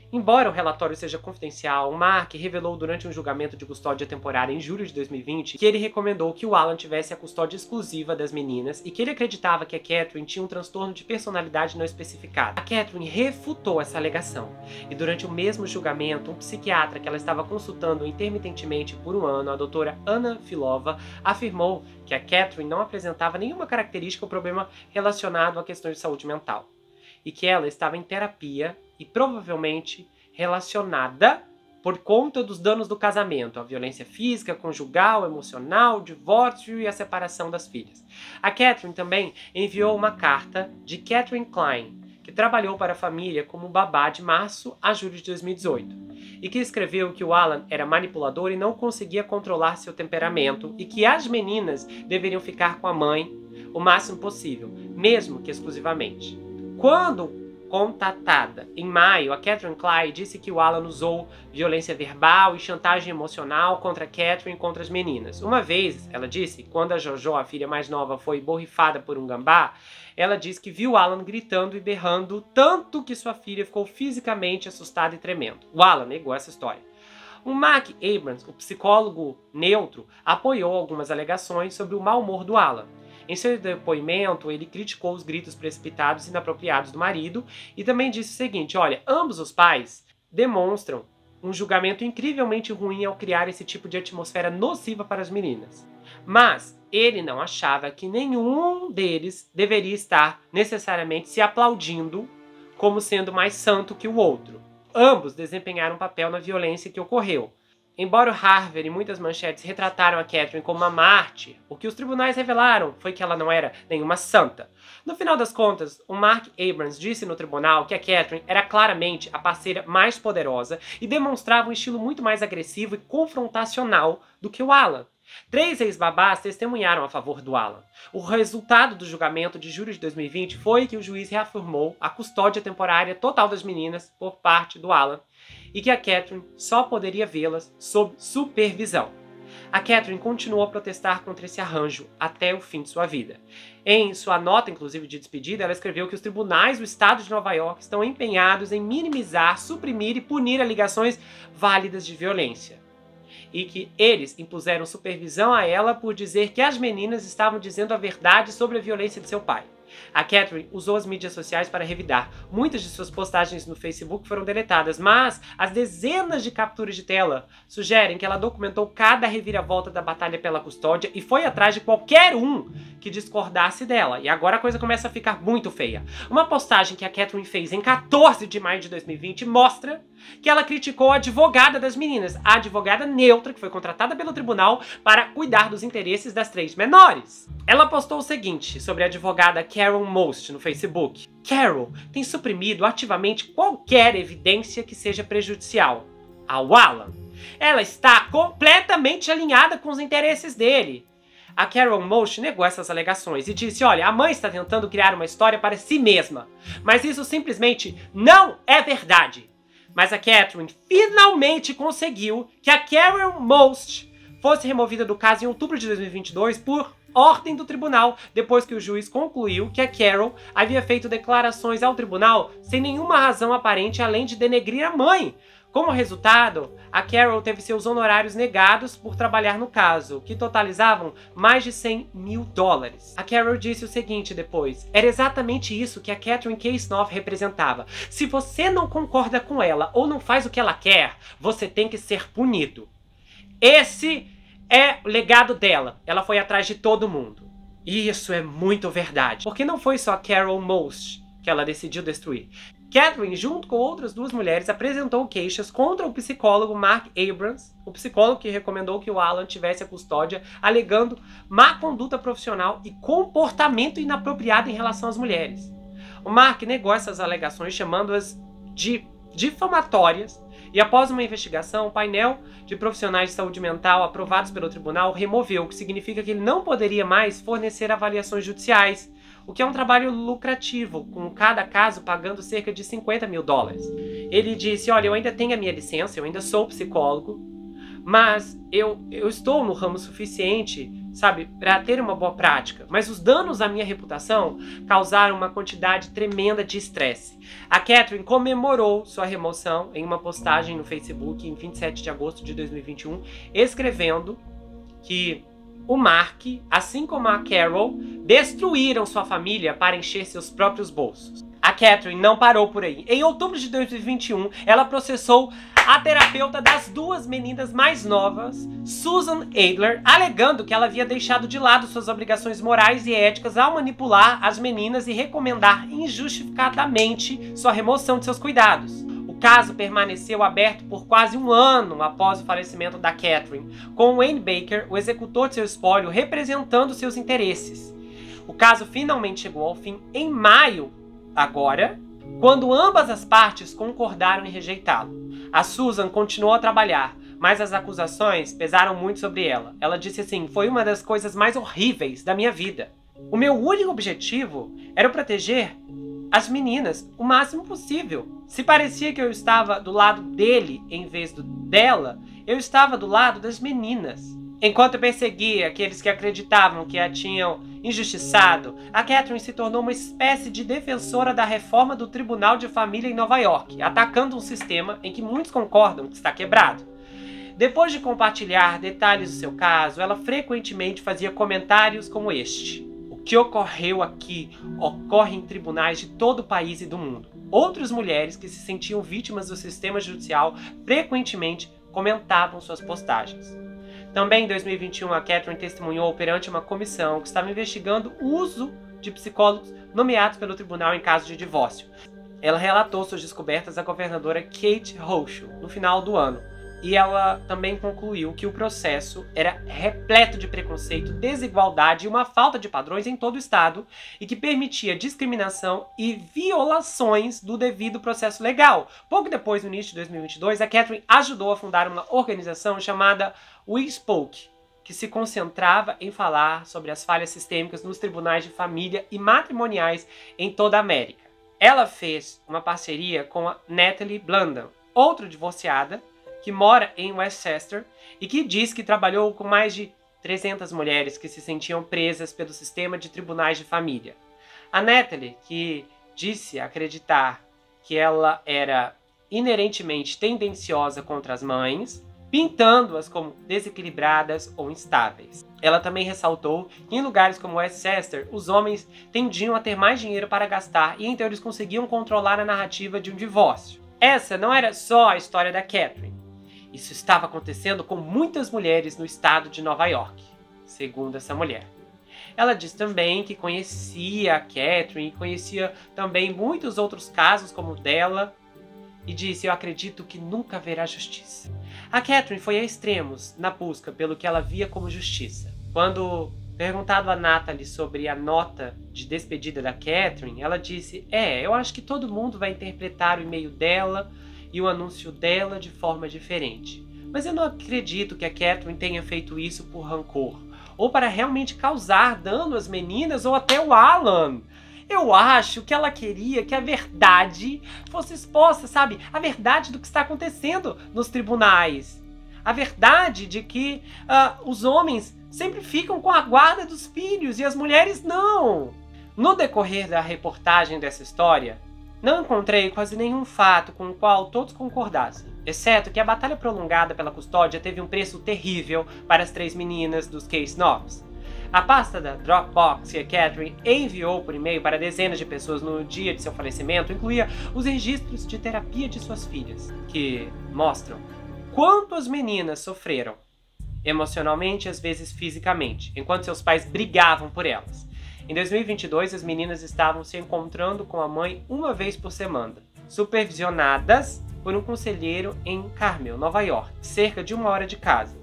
Embora o relatório seja confidencial, Mark revelou durante um julgamento de custódia temporária em julho de 2020 que ele recomendou que o Alan tivesse a custódia exclusiva das meninas e que ele acreditava que a Catherine tinha um transtorno de personalidade não especificado. A Catherine refutou essa alegação e durante o mesmo julgamento, um psiquiatra que ela estava consultando intermitentemente por um ano, a doutora Anna Filova, afirmou que a Catherine não apresentava nenhuma característica ou problema relacionado a questões de saúde mental e que ela estava em terapia e provavelmente relacionada por conta dos danos do casamento, a violência física, conjugal, emocional, o divórcio e a separação das filhas. A Catherine também enviou uma carta de Catherine Klein, que trabalhou para a família como babá de março a julho de 2018, e que escreveu que o Alan era manipulador e não conseguia controlar seu temperamento e que as meninas deveriam ficar com a mãe o máximo possível, mesmo que exclusivamente. Quando contatada em maio, a Catherine Klein disse que o Alan usou violência verbal e chantagem emocional contra a Catherine e contra as meninas. Uma vez, ela disse, quando a Jojo, a filha mais nova, foi borrifada por um gambá, ela disse que viu o Alan gritando e berrando tanto que sua filha ficou fisicamente assustada e tremendo. O Alan negou essa história. O Mark Abrams, o psicólogo neutro, apoiou algumas alegações sobre o mau humor do Alan. Em seu depoimento, ele criticou os gritos precipitados e inapropriados do marido e também disse o seguinte: olha, ambos os pais demonstram um julgamento incrivelmente ruim ao criar esse tipo de atmosfera nociva para as meninas. Mas ele não achava que nenhum deles deveria estar necessariamente se aplaudindo como sendo mais santo que o outro. Ambos desempenharam um papel na violência que ocorreu. Embora o Harvard e muitas manchetes retrataram a Catherine como uma mártir, o que os tribunais revelaram foi que ela não era nenhuma santa. No final das contas, o Mark Abrams disse no tribunal que a Catherine era claramente a parceira mais poderosa e demonstrava um estilo muito mais agressivo e confrontacional do que o Alan. 3 ex-babás testemunharam a favor do Alan. O resultado do julgamento de julho de 2020 foi que o juiz reafirmou a custódia temporária total das meninas por parte do Alan e que a Catherine só poderia vê-las sob supervisão. A Catherine continuou a protestar contra esse arranjo até o fim de sua vida. Em sua nota, inclusive, de despedida, ela escreveu que os tribunais do estado de Nova York estão empenhados em minimizar, suprimir e punir alegações válidas de violência. E que eles impuseram supervisão a ela por dizer que as meninas estavam dizendo a verdade sobre a violência de seu pai. A Catherine usou as mídias sociais para revidar. Muitas de suas postagens no Facebook foram deletadas, mas as dezenas de capturas de tela sugerem que ela documentou cada reviravolta da batalha pela custódia e foi atrás de qualquer um que discordasse dela. E agora a coisa começa a ficar muito feia. Uma postagem que a Catherine fez em 14 de maio de 2020 mostra que ela criticou a advogada das meninas, a advogada neutra que foi contratada pelo tribunal para cuidar dos interesses das 3 menores. Ela postou o seguinte sobre a advogada Carol Most no Facebook. Carol tem suprimido ativamente qualquer evidência que seja prejudicial ao Alan. Ela está completamente alinhada com os interesses dele. A Carol Most negou essas alegações e disse, olha, a mãe está tentando criar uma história para si mesma, mas isso simplesmente não é verdade. Mas a Catherine finalmente conseguiu que a Carol Most fosse removida do caso em outubro de 2022 por ordem do tribunal, depois que o juiz concluiu que a Carol havia feito declarações ao tribunal sem nenhuma razão aparente além de denegrir a mãe. Como resultado, a Carol teve seus honorários negados por trabalhar no caso, que totalizavam mais de $100 mil. A Carol disse o seguinte depois, era exatamente isso que a Catherine Case-Nov representava. Se você não concorda com ela ou não faz o que ela quer, você tem que ser punido. Esse é o legado dela. Ela foi atrás de todo mundo. E isso é muito verdade. Porque não foi só a Carol Most que ela decidiu destruir. Catherine, junto com outras 2 mulheres, apresentou queixas contra o psicólogo Mark Abrams, o psicólogo que recomendou que o Alan tivesse a custódia, alegando má conduta profissional e comportamento inapropriado em relação às mulheres. O Mark negou essas alegações, chamando-as de difamatórias, e após uma investigação, o painel de profissionais de saúde mental aprovados pelo tribunal removeu, o que significa que ele não poderia mais fornecer avaliações judiciais, o que é um trabalho lucrativo, com cada caso pagando cerca de $50 mil. Ele disse, olha, eu ainda tenho a minha licença, eu ainda sou psicólogo, mas eu estou no ramo suficiente, sabe, para ter uma boa prática. Mas os danos à minha reputação causaram uma quantidade tremenda de estresse. A Catherine comemorou sua remoção em uma postagem no Facebook em 27 de agosto de 2021, escrevendo que o Mark, assim como a Carol, destruíram sua família para encher seus próprios bolsos. A Catherine não parou por aí. Em outubro de 2021, ela processou a terapeuta das 2 meninas mais novas, Susan Adler, alegando que ela havia deixado de lado suas obrigações morais e éticas ao manipular as meninas e recomendar injustificadamente sua remoção de seus cuidados. O caso permaneceu aberto por quase 1 ano após o falecimento da Catherine, com Wayne Baker, o executor de seu espólio, representando seus interesses. O caso finalmente chegou ao fim em maio, agora, quando ambas as partes concordaram em rejeitá-lo. A Susan continuou a trabalhar, mas as acusações pesaram muito sobre ela. Ela disse assim, foi uma das coisas mais horríveis da minha vida. O meu único objetivo era proteger as meninas o máximo possível. Se parecia que eu estava do lado dele em vez dela, eu estava do lado das meninas. Enquanto perseguia aqueles que acreditavam que a tinham injustiçado, a Catherine se tornou uma espécie de defensora da reforma do Tribunal de Família em Nova York, atacando um sistema em que muitos concordam que está quebrado. Depois de compartilhar detalhes do seu caso, ela frequentemente fazia comentários como este. O que ocorreu aqui ocorre em tribunais de todo o país e do mundo. Outras mulheres que se sentiam vítimas do sistema judicial frequentemente comentavam suas postagens. Também em 2021, a Catherine testemunhou perante uma comissão que estava investigando o uso de psicólogos nomeados pelo tribunal em caso de divórcio. Ela relatou suas descobertas à governadora Kate Hochul no final do ano. E ela também concluiu que o processo era repleto de preconceito, desigualdade e uma falta de padrões em todo o estado e que permitia discriminação e violações do devido processo legal. Pouco depois, no início de 2022, a Catherine ajudou a fundar uma organização chamada We Spoke, que se concentrava em falar sobre as falhas sistêmicas nos tribunais de família e matrimoniais em toda a América. Ela fez uma parceria com a Natalie Blandon, outra divorciada, que mora em Westchester e que diz que trabalhou com mais de 300 mulheres que se sentiam presas pelo sistema de tribunais de família. A Natalie, que disse acreditar que ela era inerentemente tendenciosa contra as mães, pintando-as como desequilibradas ou instáveis. Ela também ressaltou que em lugares como Westchester, os homens tendiam a ter mais dinheiro para gastar e então eles conseguiam controlar a narrativa de um divórcio. Essa não era só a história da Catherine. Isso estava acontecendo com muitas mulheres no estado de Nova York, segundo essa mulher. Ela diz também que conhecia a Catherine e conhecia também muitos outros casos como o dela e disse: eu acredito que nunca haverá justiça. A Catherine foi a extremos na busca pelo que ela via como justiça. Quando perguntado a Natalie sobre a nota de despedida da Catherine, ela disse: eu acho que todo mundo vai interpretar o e-mail dela e o anúncio dela de forma diferente. Mas eu não acredito que a Catherine tenha feito isso por rancor, ou para realmente causar dano às meninas ou até o Alan. Eu acho que ela queria que a verdade fosse exposta, sabe? A verdade do que está acontecendo nos tribunais. A verdade de que os homens sempre ficam com a guarda dos filhos e as mulheres não. No decorrer da reportagem dessa história, não encontrei quase nenhum fato com o qual todos concordassem, exceto que a batalha prolongada pela custódia teve um preço terrível para as 3 meninas dos Case Novos. A pasta da Dropbox que a Catherine enviou por e-mail para dezenas de pessoas no dia de seu falecimento incluía os registros de terapia de suas filhas, que mostram quanto as meninas sofreram, emocionalmente e às vezes fisicamente, enquanto seus pais brigavam por elas. Em 2022, as meninas estavam se encontrando com a mãe uma vez por semana, supervisionadas por um conselheiro em Carmel, Nova York, cerca de 1 hora de casa.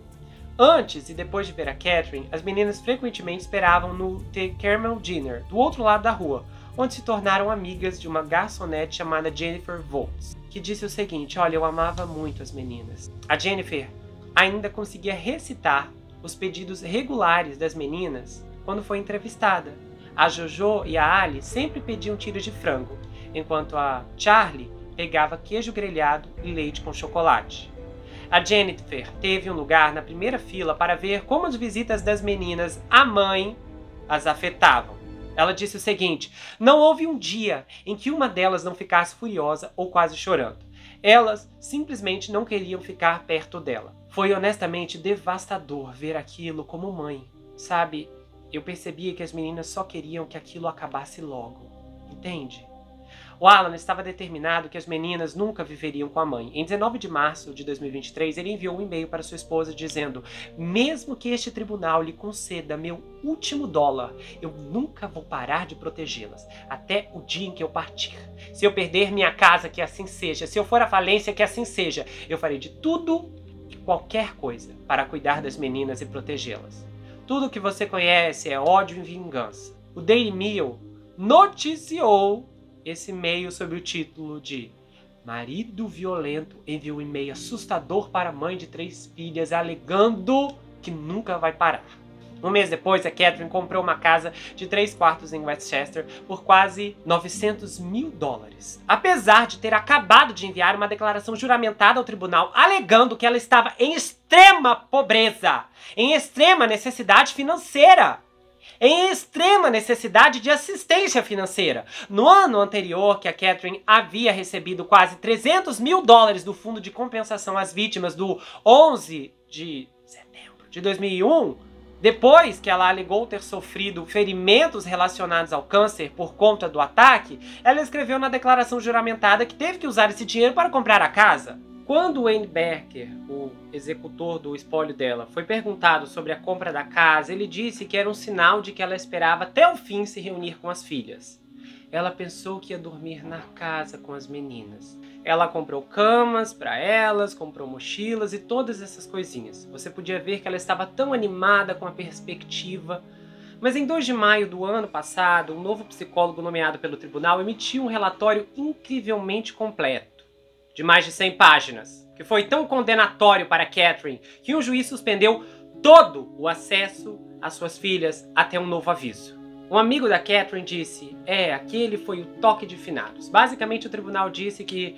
Antes e depois de ver a Catherine, as meninas frequentemente esperavam no The Carmel Dinner, do outro lado da rua, onde se tornaram amigas de uma garçonete chamada Jennifer Volts, que disse o seguinte: olha, eu amava muito as meninas. A Jennifer ainda conseguia recitar os pedidos regulares das meninas quando foi entrevistada. A Jojo e a Ali sempre pediam tiras de frango, enquanto a Charlie pegava queijo grelhado e leite com chocolate. A Jennifer teve um lugar na primeira fila para ver como as visitas das meninas à mãe as afetavam. Ela disse o seguinte: não houve um dia em que uma delas não ficasse furiosa ou quase chorando. Elas simplesmente não queriam ficar perto dela. Foi honestamente devastador ver aquilo como mãe. Sabe, eu percebia que as meninas só queriam que aquilo acabasse logo. Entende? O Alan estava determinado que as meninas nunca viveriam com a mãe. Em 19 de março de 2023, ele enviou um e-mail para sua esposa dizendo: mesmo que este tribunal lhe conceda meu último dólar, eu nunca vou parar de protegê-las, até o dia em que eu partir. Se eu perder minha casa, que assim seja. Se eu for à falência, que assim seja. Eu farei de tudo e qualquer coisa para cuidar das meninas e protegê-las. Tudo que você conhece é ódio e vingança. O Daily Mail noticiou esse e-mail sob o título de marido violento enviou um e-mail assustador para a mãe de 3 filhas alegando que nunca vai parar. Um mês depois, a Catherine comprou uma casa de 3 quartos em Westchester por quase $900 mil. Apesar de ter acabado de enviar uma declaração juramentada ao tribunal alegando que ela estava em extrema pobreza, em extrema necessidade financeira, em extrema necessidade de assistência financeira. No ano anterior, que a Catherine havia recebido quase $300 mil do Fundo de Compensação às Vítimas do 11 de setembro de 2001, depois que ela alegou ter sofrido ferimentos relacionados ao câncer por conta do ataque, ela escreveu na declaração juramentada que teve que usar esse dinheiro para comprar a casa. Quando Wayne Becker, o executor do espólio dela, foi perguntado sobre a compra da casa, ele disse que era um sinal de que ela esperava até o fim se reunir com as filhas. Ela pensou que ia dormir na casa com as meninas. Ela comprou camas para elas, comprou mochilas e todas essas coisinhas. Você podia ver que ela estava tão animada com a perspectiva. Mas em 2 de maio do ano passado, um novo psicólogo nomeado pelo tribunal emitiu um relatório incrivelmente completo, de mais de 100 páginas, que foi tão condenatório para Catherine que um juiz suspendeu todo o acesso às suas filhas até um novo aviso. Um amigo da Catherine disse: aquele foi o toque de finados. Basicamente, o tribunal disse que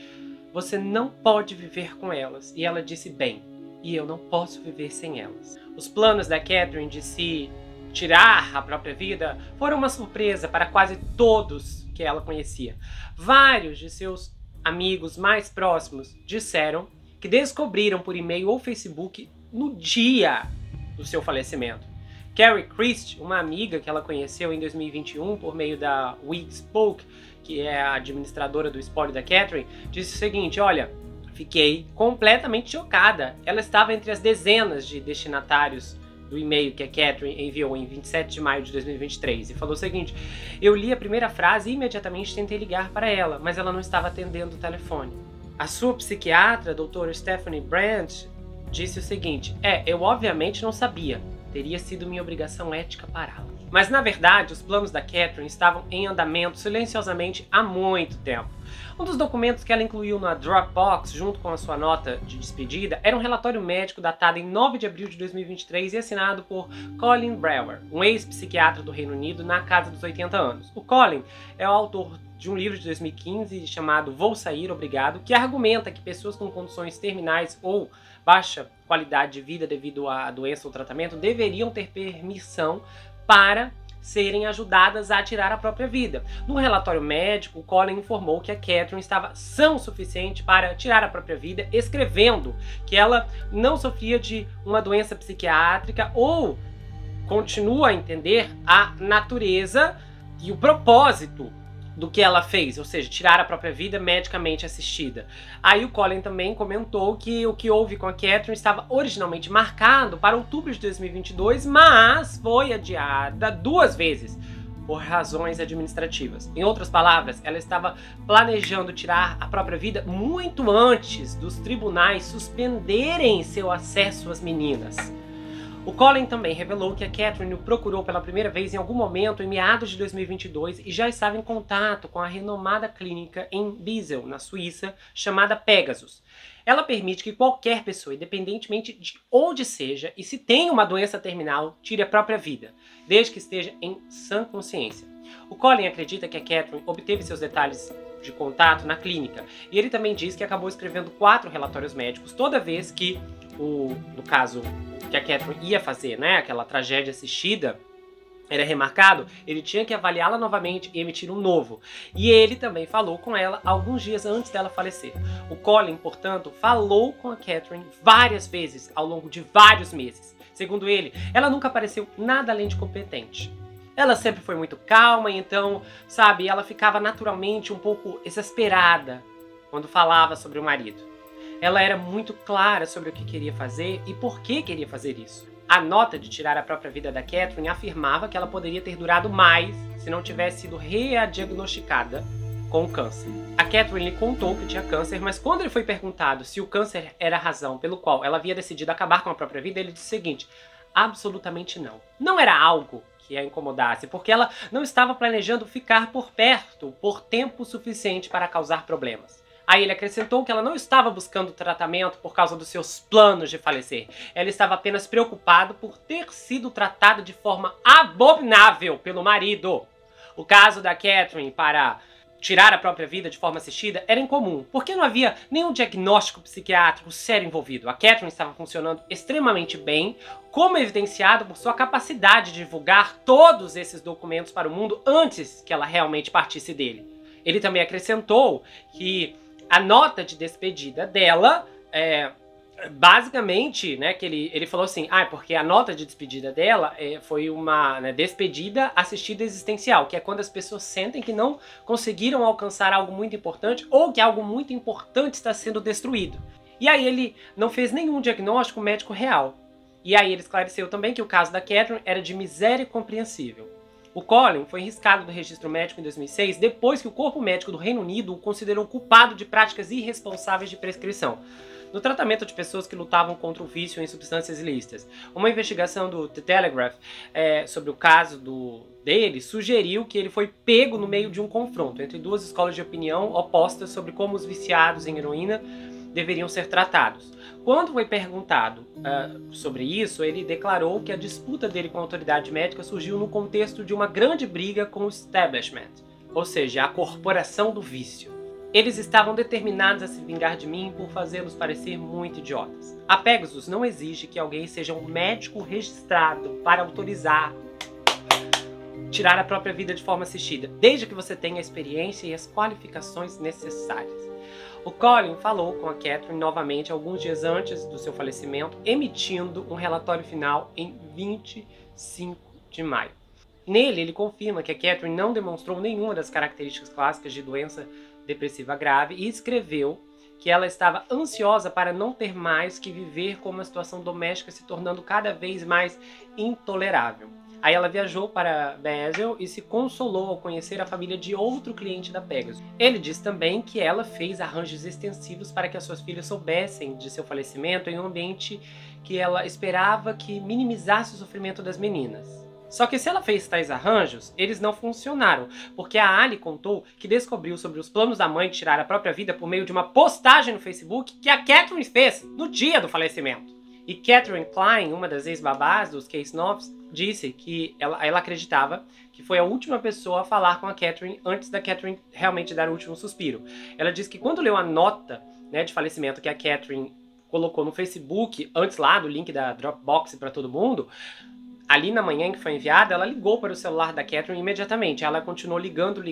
você não pode viver com elas. E ela disse: bem, e eu não posso viver sem elas. Os planos da Catherine de se tirar a própria vida foram uma surpresa para quase todos que ela conhecia. Vários de seus amigos mais próximos disseram que descobriram por e-mail ou Facebook no dia do seu falecimento. Carrie Christ, uma amiga que ela conheceu em 2021 por meio da We Spoke, que é a administradora do espólio da Catherine, disse o seguinte: olha, fiquei completamente chocada. Ela estava entre as dezenas de destinatários do e-mail que a Catherine enviou em 27 de maio de 2023 e falou o seguinte: eu li a primeira frase e imediatamente tentei ligar para ela, mas ela não estava atendendo o telefone. A sua psiquiatra, a doutora Stephanie Brandt, disse o seguinte: eu obviamente não sabia, teria sido minha obrigação ética pará-la. Mas na verdade, os planos da Catherine estavam em andamento silenciosamente há muito tempo. Um dos documentos que ela incluiu na Dropbox, junto com a sua nota de despedida, era um relatório médico datado em 9 de abril de 2023 e assinado por Colin Brewer, um ex-psiquiatra do Reino Unido na casa dos 80 anos. O Colin é o autor de um livro de 2015 chamado Vou Sair, Obrigado, que argumenta que pessoas com condições terminais ou baixa qualidade de vida devido à doença ou tratamento deveriam ter permissão para serem ajudadas a tirar a própria vida. No relatório médico, Colin informou que a Catherine estava sã o suficiente para tirar a própria vida, escrevendo que ela não sofria de uma doença psiquiátrica ou continua a entender a natureza e o propósito do que ela fez, ou seja, tirar a própria vida medicamente assistida. Aí o Colin também comentou que o que houve com a Catherine estava originalmente marcado para outubro de 2022, mas foi adiada 2 vezes por razões administrativas. Em outras palavras, ela estava planejando tirar a própria vida muito antes dos tribunais suspenderem seu acesso às meninas. O Colin também revelou que a Catherine o procurou pela primeira vez em algum momento em meados de 2022 e já estava em contato com a renomada clínica em Basel, na Suíça, chamada Pegasus. Ela permite que qualquer pessoa, independentemente de onde seja e se tem uma doença terminal, tire a própria vida, desde que esteja em sã consciência. O Colin acredita que a Catherine obteve seus detalhes de contato na clínica e ele também diz que acabou escrevendo 4 relatórios médicos toda vez que no caso que a Catherine ia fazer, né, aquela tragédia assistida, era remarcado, ele tinha que avaliá-la novamente e emitir um novo. E ele também falou com ela alguns dias antes dela falecer. O Colin, portanto, falou com a Catherine várias vezes ao longo de vários meses. Segundo ele, ela nunca pareceu nada além de competente. Ela sempre foi muito calma, então, sabe, ela ficava naturalmente um pouco exasperada quando falava sobre o marido. Ela era muito clara sobre o que queria fazer e por que queria fazer isso. A nota de tirar a própria vida da Catherine afirmava que ela poderia ter durado mais se não tivesse sido diagnosticada com câncer. A Catherine lhe contou que tinha câncer, mas quando ele foi perguntado se o câncer era a razão pelo qual ela havia decidido acabar com a própria vida, ele disse o seguinte: absolutamente não. Não era algo que a incomodasse, porque ela não estava planejando ficar por perto por tempo suficiente para causar problemas. Aí ele acrescentou que ela não estava buscando tratamento por causa dos seus planos de falecer. Ela estava apenas preocupada por ter sido tratada de forma abominável pelo marido. O caso da Catherine para tirar a própria vida de forma assistida era incomum, porque não havia nenhum diagnóstico psiquiátrico sério envolvido. A Catherine estava funcionando extremamente bem, como evidenciado por sua capacidade de divulgar todos esses documentos para o mundo antes que ela realmente partisse dele. Ele também acrescentou que a nota de despedida dela, basicamente, né, que ele falou assim, porque a nota de despedida dela foi uma despedida assistida existencial, que é quando as pessoas sentem que não conseguiram alcançar algo muito importante ou que algo muito importante está sendo destruído. E aí ele não fez nenhum diagnóstico médico real. E aí ele esclareceu também que o caso da Catherine era de miséria compreensível. O Colin foi riscado do registro médico em 2006 depois que o corpo médico do Reino Unido o considerou culpado de práticas irresponsáveis de prescrição no tratamento de pessoas que lutavam contra o vício em substâncias ilícitas. Uma investigação do The Telegraph sobre o caso dele sugeriu que ele foi pego no meio de um confronto entre 2 escolas de opinião opostas sobre como os viciados em heroína deveriam ser tratados. Quando foi perguntado sobre isso, ele declarou que a disputa dele com a autoridade médica surgiu no contexto de uma grande briga com o establishment, ou seja, a corporação do vício. Eles estavam determinados a se vingar de mim por fazê-los parecer muito idiotas. A Pegasus não exige que alguém seja um médico registrado para autorizar tirar a própria vida de forma assistida, desde que você tenha a experiência e as qualificações necessárias. O Colin falou com a Catherine novamente alguns dias antes do seu falecimento, emitindo um relatório final em 20 5 de maio. Nele, ele confirma que a Catherine não demonstrou nenhuma das características clássicas de doença depressiva grave e escreveu que ela estava ansiosa para não ter mais que viver com uma situação doméstica se tornando cada vez mais intolerável. Aí ela viajou para Basel e se consolou ao conhecer a família de outro cliente da Pegasus. Ele diz também que ela fez arranjos extensivos para que as suas filhas soubessem de seu falecimento em um ambiente que ela esperava que minimizasse o sofrimento das meninas. Só que se ela fez tais arranjos, eles não funcionaram, porque a Ali contou que descobriu sobre os planos da mãe de tirar a própria vida por meio de uma postagem no Facebook que a Catherine fez no dia do falecimento. E Catherine Klein, uma das ex-babás dos Case Novos, disse que ela acreditava que foi a última pessoa a falar com a Catherine antes da Catherine realmente dar o último suspiro. Ela disse que quando leu a nota, né, de falecimento que a Catherine colocou no Facebook, antes lá do link da Dropbox para todo mundo, ali na manhã em que foi enviada, ela ligou para o celular da Catherine imediatamente. Ela continuou ligando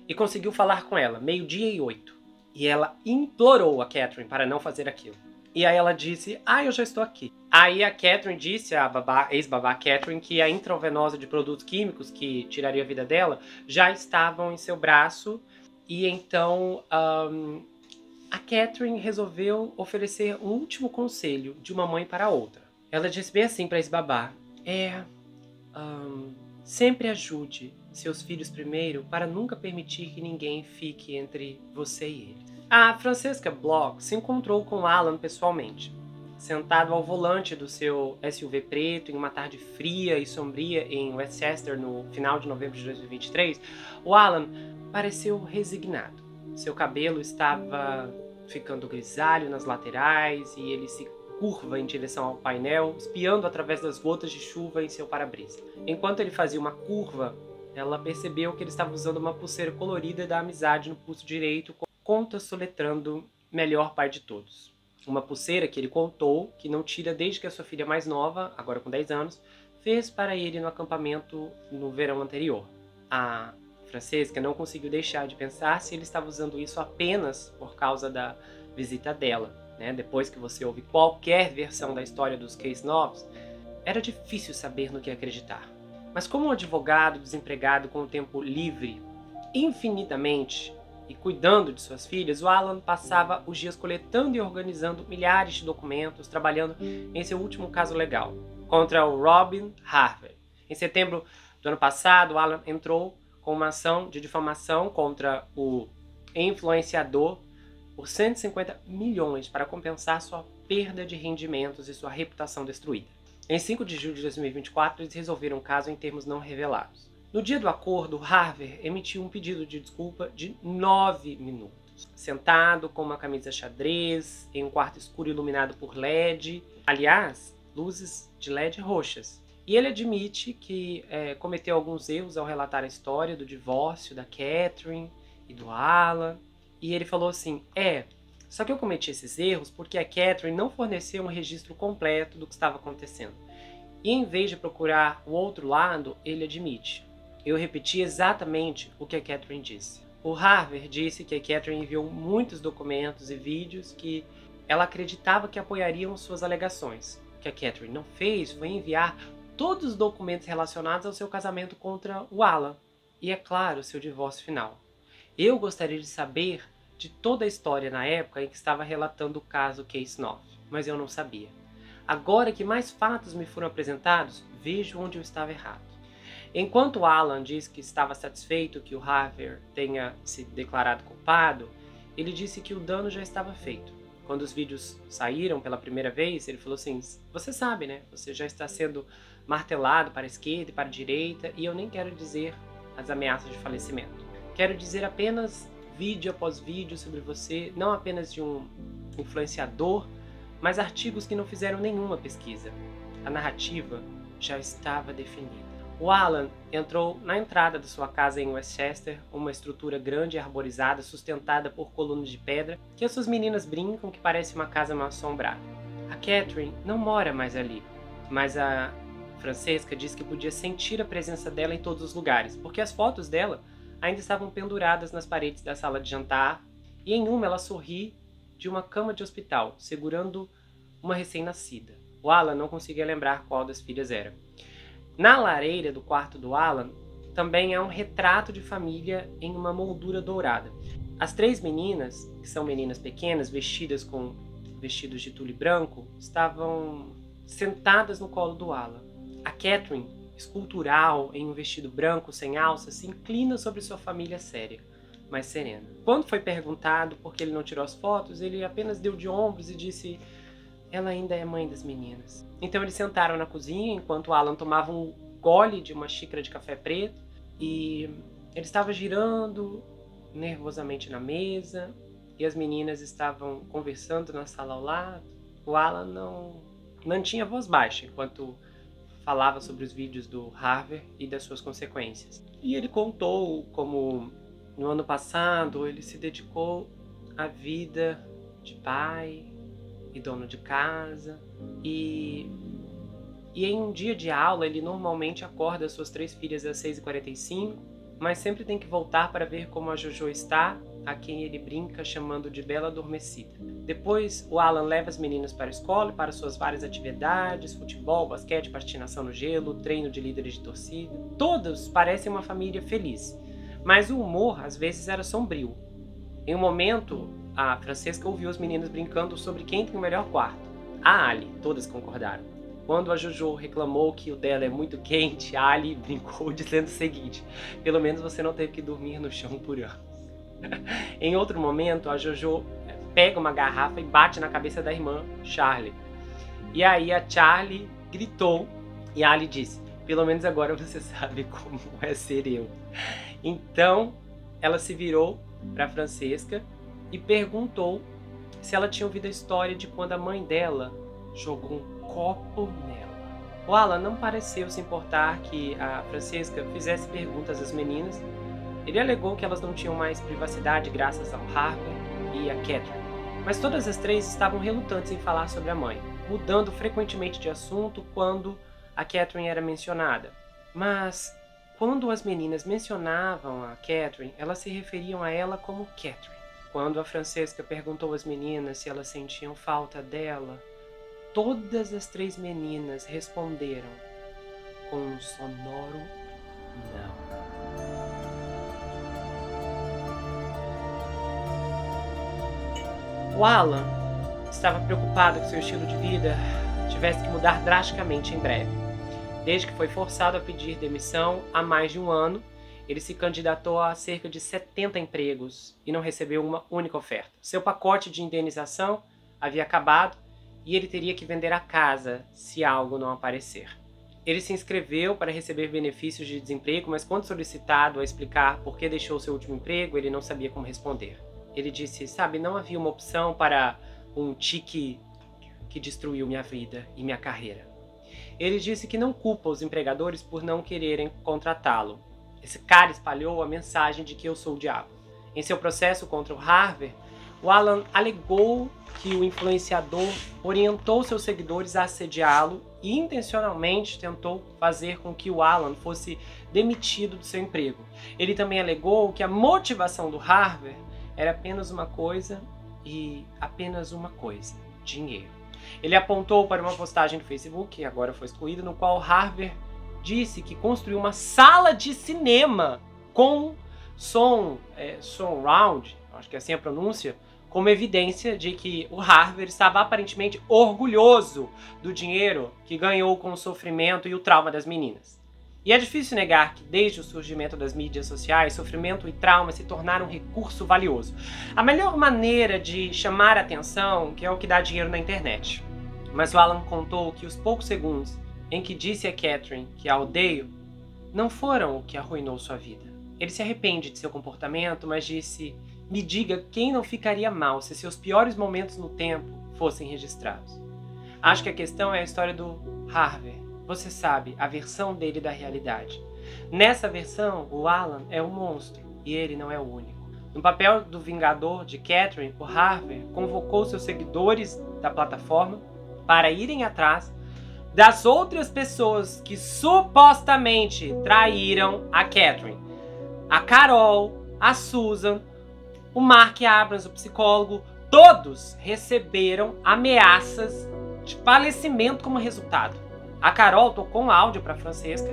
e conseguiu falar com ela, 12:08. E ela implorou a Catherine para não fazer aquilo. E aí ela disse, eu já estou aqui. Aí a Catherine disse, a ex-babá Catherine, que a intravenosa de produtos químicos que tiraria a vida dela já estavam em seu braço. E então a Catherine resolveu oferecer um último conselho de uma mãe para a outra. Ela disse bem assim para a ex-babá, sempre ajude seus filhos primeiro para nunca permitir que ninguém fique entre você e ele. A Francesca Bloch se encontrou com Alan pessoalmente. Sentado ao volante do seu SUV preto em uma tarde fria e sombria em Westchester no final de novembro de 2023, o Alan pareceu resignado. Seu cabelo estava ficando grisalho nas laterais e ele se curva em direção ao painel, espiando através das gotas de chuva em seu para-brisa. Enquanto ele fazia uma curva, ela percebeu que ele estava usando uma pulseira colorida da amizade no pulso direito, conta soletrando melhor pai de todos. Uma pulseira que ele contou que não tira desde que a sua filha mais nova, agora com 10 anos, fez para ele no acampamento no verão anterior. A Francesca não conseguiu deixar de pensar se ele estava usando isso apenas por causa da visita dela. Depois que você ouve qualquer versão da história dos Case Novos, era difícil saber no que acreditar. Mas como um advogado desempregado com o tempo livre infinitamente e cuidando de suas filhas, o Alan passava os dias coletando e organizando milhares de documentos, trabalhando em seu último caso legal, contra o Robin Harvey. Em setembro do ano passado, o Alan entrou com uma ação de difamação contra o influenciador por 150 milhões para compensar sua perda de rendimentos e sua reputação destruída. Em 5 de julho de 2024, eles resolveram o caso em termos não revelados. No dia do acordo, Harvey emitiu um pedido de desculpa de 9 minutos. Sentado com uma camisa xadrez, em um quarto escuro iluminado por LED, aliás, luzes de LED roxas. E ele admite que cometeu alguns erros ao relatar a história do divórcio da Catherine e do Alan. E ele falou assim, só que eu cometi esses erros porque a Catherine não forneceu um registro completo do que estava acontecendo. E em vez de procurar o outro lado, ele admite, eu repeti exatamente o que a Catherine disse. O Harvey disse que a Catherine enviou muitos documentos e vídeos que ela acreditava que apoiariam suas alegações. O que a Catherine não fez foi enviar todos os documentos relacionados ao seu casamento contra o Alan. E, é claro, seu divórcio final. Eu gostaria de saber de toda a história na época em que estava relatando o caso Case 9, mas eu não sabia. Agora que mais fatos me foram apresentados, vejo onde eu estava errado. Enquanto Alan diz que estava satisfeito que o Harvey tenha se declarado culpado, ele disse que o dano já estava feito. Quando os vídeos saíram pela primeira vez, ele falou assim, você sabe, né? Você já está sendo martelado para a esquerda e para a direita, e eu nem quero dizer as ameaças de falecimento. Quero dizer apenas vídeo após vídeo sobre você, não apenas de um influenciador, mas artigos que não fizeram nenhuma pesquisa. A narrativa já estava definida. O Alan entrou na entrada da sua casa em Westchester, uma estrutura grande e arborizada, sustentada por colunas de pedra, que as suas meninas brincam que parece uma casa mal assombrada. A Catherine não mora mais ali, mas a Francesca diz que podia sentir a presença dela em todos os lugares, porque as fotos dela ainda estavam penduradas nas paredes da sala de jantar, e em uma ela sorri de uma cama de hospital, segurando uma recém-nascida. O Alan não conseguia lembrar qual das filhas era. Na lareira do quarto do Alan, também há um retrato de família em uma moldura dourada. As 3 meninas, que são meninas pequenas, vestidas com vestidos de tule branco, estavam sentadas no colo do Alan. A Catherine, escultural, em um vestido branco sem alça, se inclina sobre sua família séria, mas serena. Quando foi perguntado por que ele não tirou as fotos, ele apenas deu de ombros e disse: ela ainda é mãe das meninas. Então eles sentaram na cozinha enquanto o Alan tomava um gole de uma xícara de café preto e ele estava girando nervosamente na mesa e as meninas estavam conversando na sala ao lado. O Alan não tinha voz baixa enquanto falava sobre os vídeos do Harvey e das suas consequências. E ele contou como no ano passado ele se dedicou à vida de pai e dono de casa, e em um dia de aula ele normalmente acorda suas 3 filhas às 6h45, mas sempre tem que voltar para ver como a Jojo está, a quem ele brinca chamando de Bela Adormecida. Depois o Alan leva as meninas para a escola e para suas várias atividades: futebol, basquete, patinação no gelo, treino de líderes de torcida. Todos parecem uma família feliz, mas o humor às vezes era sombrio. Em um momento, a Francesca ouviu as meninas brincando sobre quem tem o melhor quarto. A Ali, todas concordaram. Quando a Jojo reclamou que o dela é muito quente, a Ali brincou dizendo o seguinte: pelo menos você não teve que dormir no chão por anos. Em outro momento, a Jojo pega uma garrafa e bate na cabeça da irmã, Charlie. E aí a Charlie gritou e a Ali disse: pelo menos agora você sabe como é ser eu. Então ela se virou para Francesca e perguntou se ela tinha ouvido a história de quando a mãe dela jogou um copo nela. O Alan não pareceu se importar que a Francesca fizesse perguntas às meninas. Ele alegou que elas não tinham mais privacidade graças ao Harvey e a Catherine, mas todas as 3 estavam relutantes em falar sobre a mãe, mudando frequentemente de assunto quando a Catherine era mencionada. Mas quando as meninas mencionavam a Catherine, elas se referiam a ela como Catherine. Quando a Francesca perguntou às meninas se elas sentiam falta dela, todas as 3 meninas responderam com um sonoro não. O Alan estava preocupado que seu estilo de vida tivesse que mudar drasticamente em breve. Desde que foi forçado a pedir demissão há mais de um ano, ele se candidatou a cerca de 70 empregos e não recebeu uma única oferta. Seu pacote de indenização havia acabado e ele teria que vender a casa se algo não aparecer. Ele se inscreveu para receber benefícios de desemprego, mas quando solicitado a explicar por que deixou seu último emprego, ele não sabia como responder. Ele disse: sabe, não havia uma opção para um tique que destruiu minha vida e minha carreira. Ele disse que não culpa os empregadores por não quererem contratá-lo. Esse cara espalhou a mensagem de que eu sou o diabo. Em seu processo contra o Harvey, o Alan alegou que o influenciador orientou seus seguidores a assediá-lo e intencionalmente tentou fazer com que o Alan fosse demitido do seu emprego. Ele também alegou que a motivação do Harvey era apenas uma coisa e apenas uma coisa: dinheiro. Ele apontou para uma postagem do Facebook, que agora foi excluída, no qual Harvey disse que construiu uma sala de cinema com som surround, acho que é assim a pronúncia, como evidência de que o Harvey estava aparentemente orgulhoso do dinheiro que ganhou com o sofrimento e o trauma das meninas. E é difícil negar que, desde o surgimento das mídias sociais, sofrimento e trauma se tornaram um recurso valioso. A melhor maneira de chamar a atenção, que é o que dá dinheiro na internet. Mas o Alan contou que os poucos segundos em que disse a Catherine que a odeio não foram o que arruinou sua vida. Ele se arrepende de seu comportamento, mas disse: me diga quem não ficaria mal se seus piores momentos no tempo fossem registrados. Acho que a questão é a história do Harvey. Você sabe, a versão dele da realidade. Nessa versão, o Alan é um monstro e ele não é o único. No papel do vingador de Catherine, o Harvey convocou seus seguidores da plataforma para irem atrás das outras pessoas que supostamente traíram a Catherine. A Carol, a Susan, o Mark Abrams, o psicólogo, todos receberam ameaças falecimento como resultado. A Carol tocou um áudio para Francesca,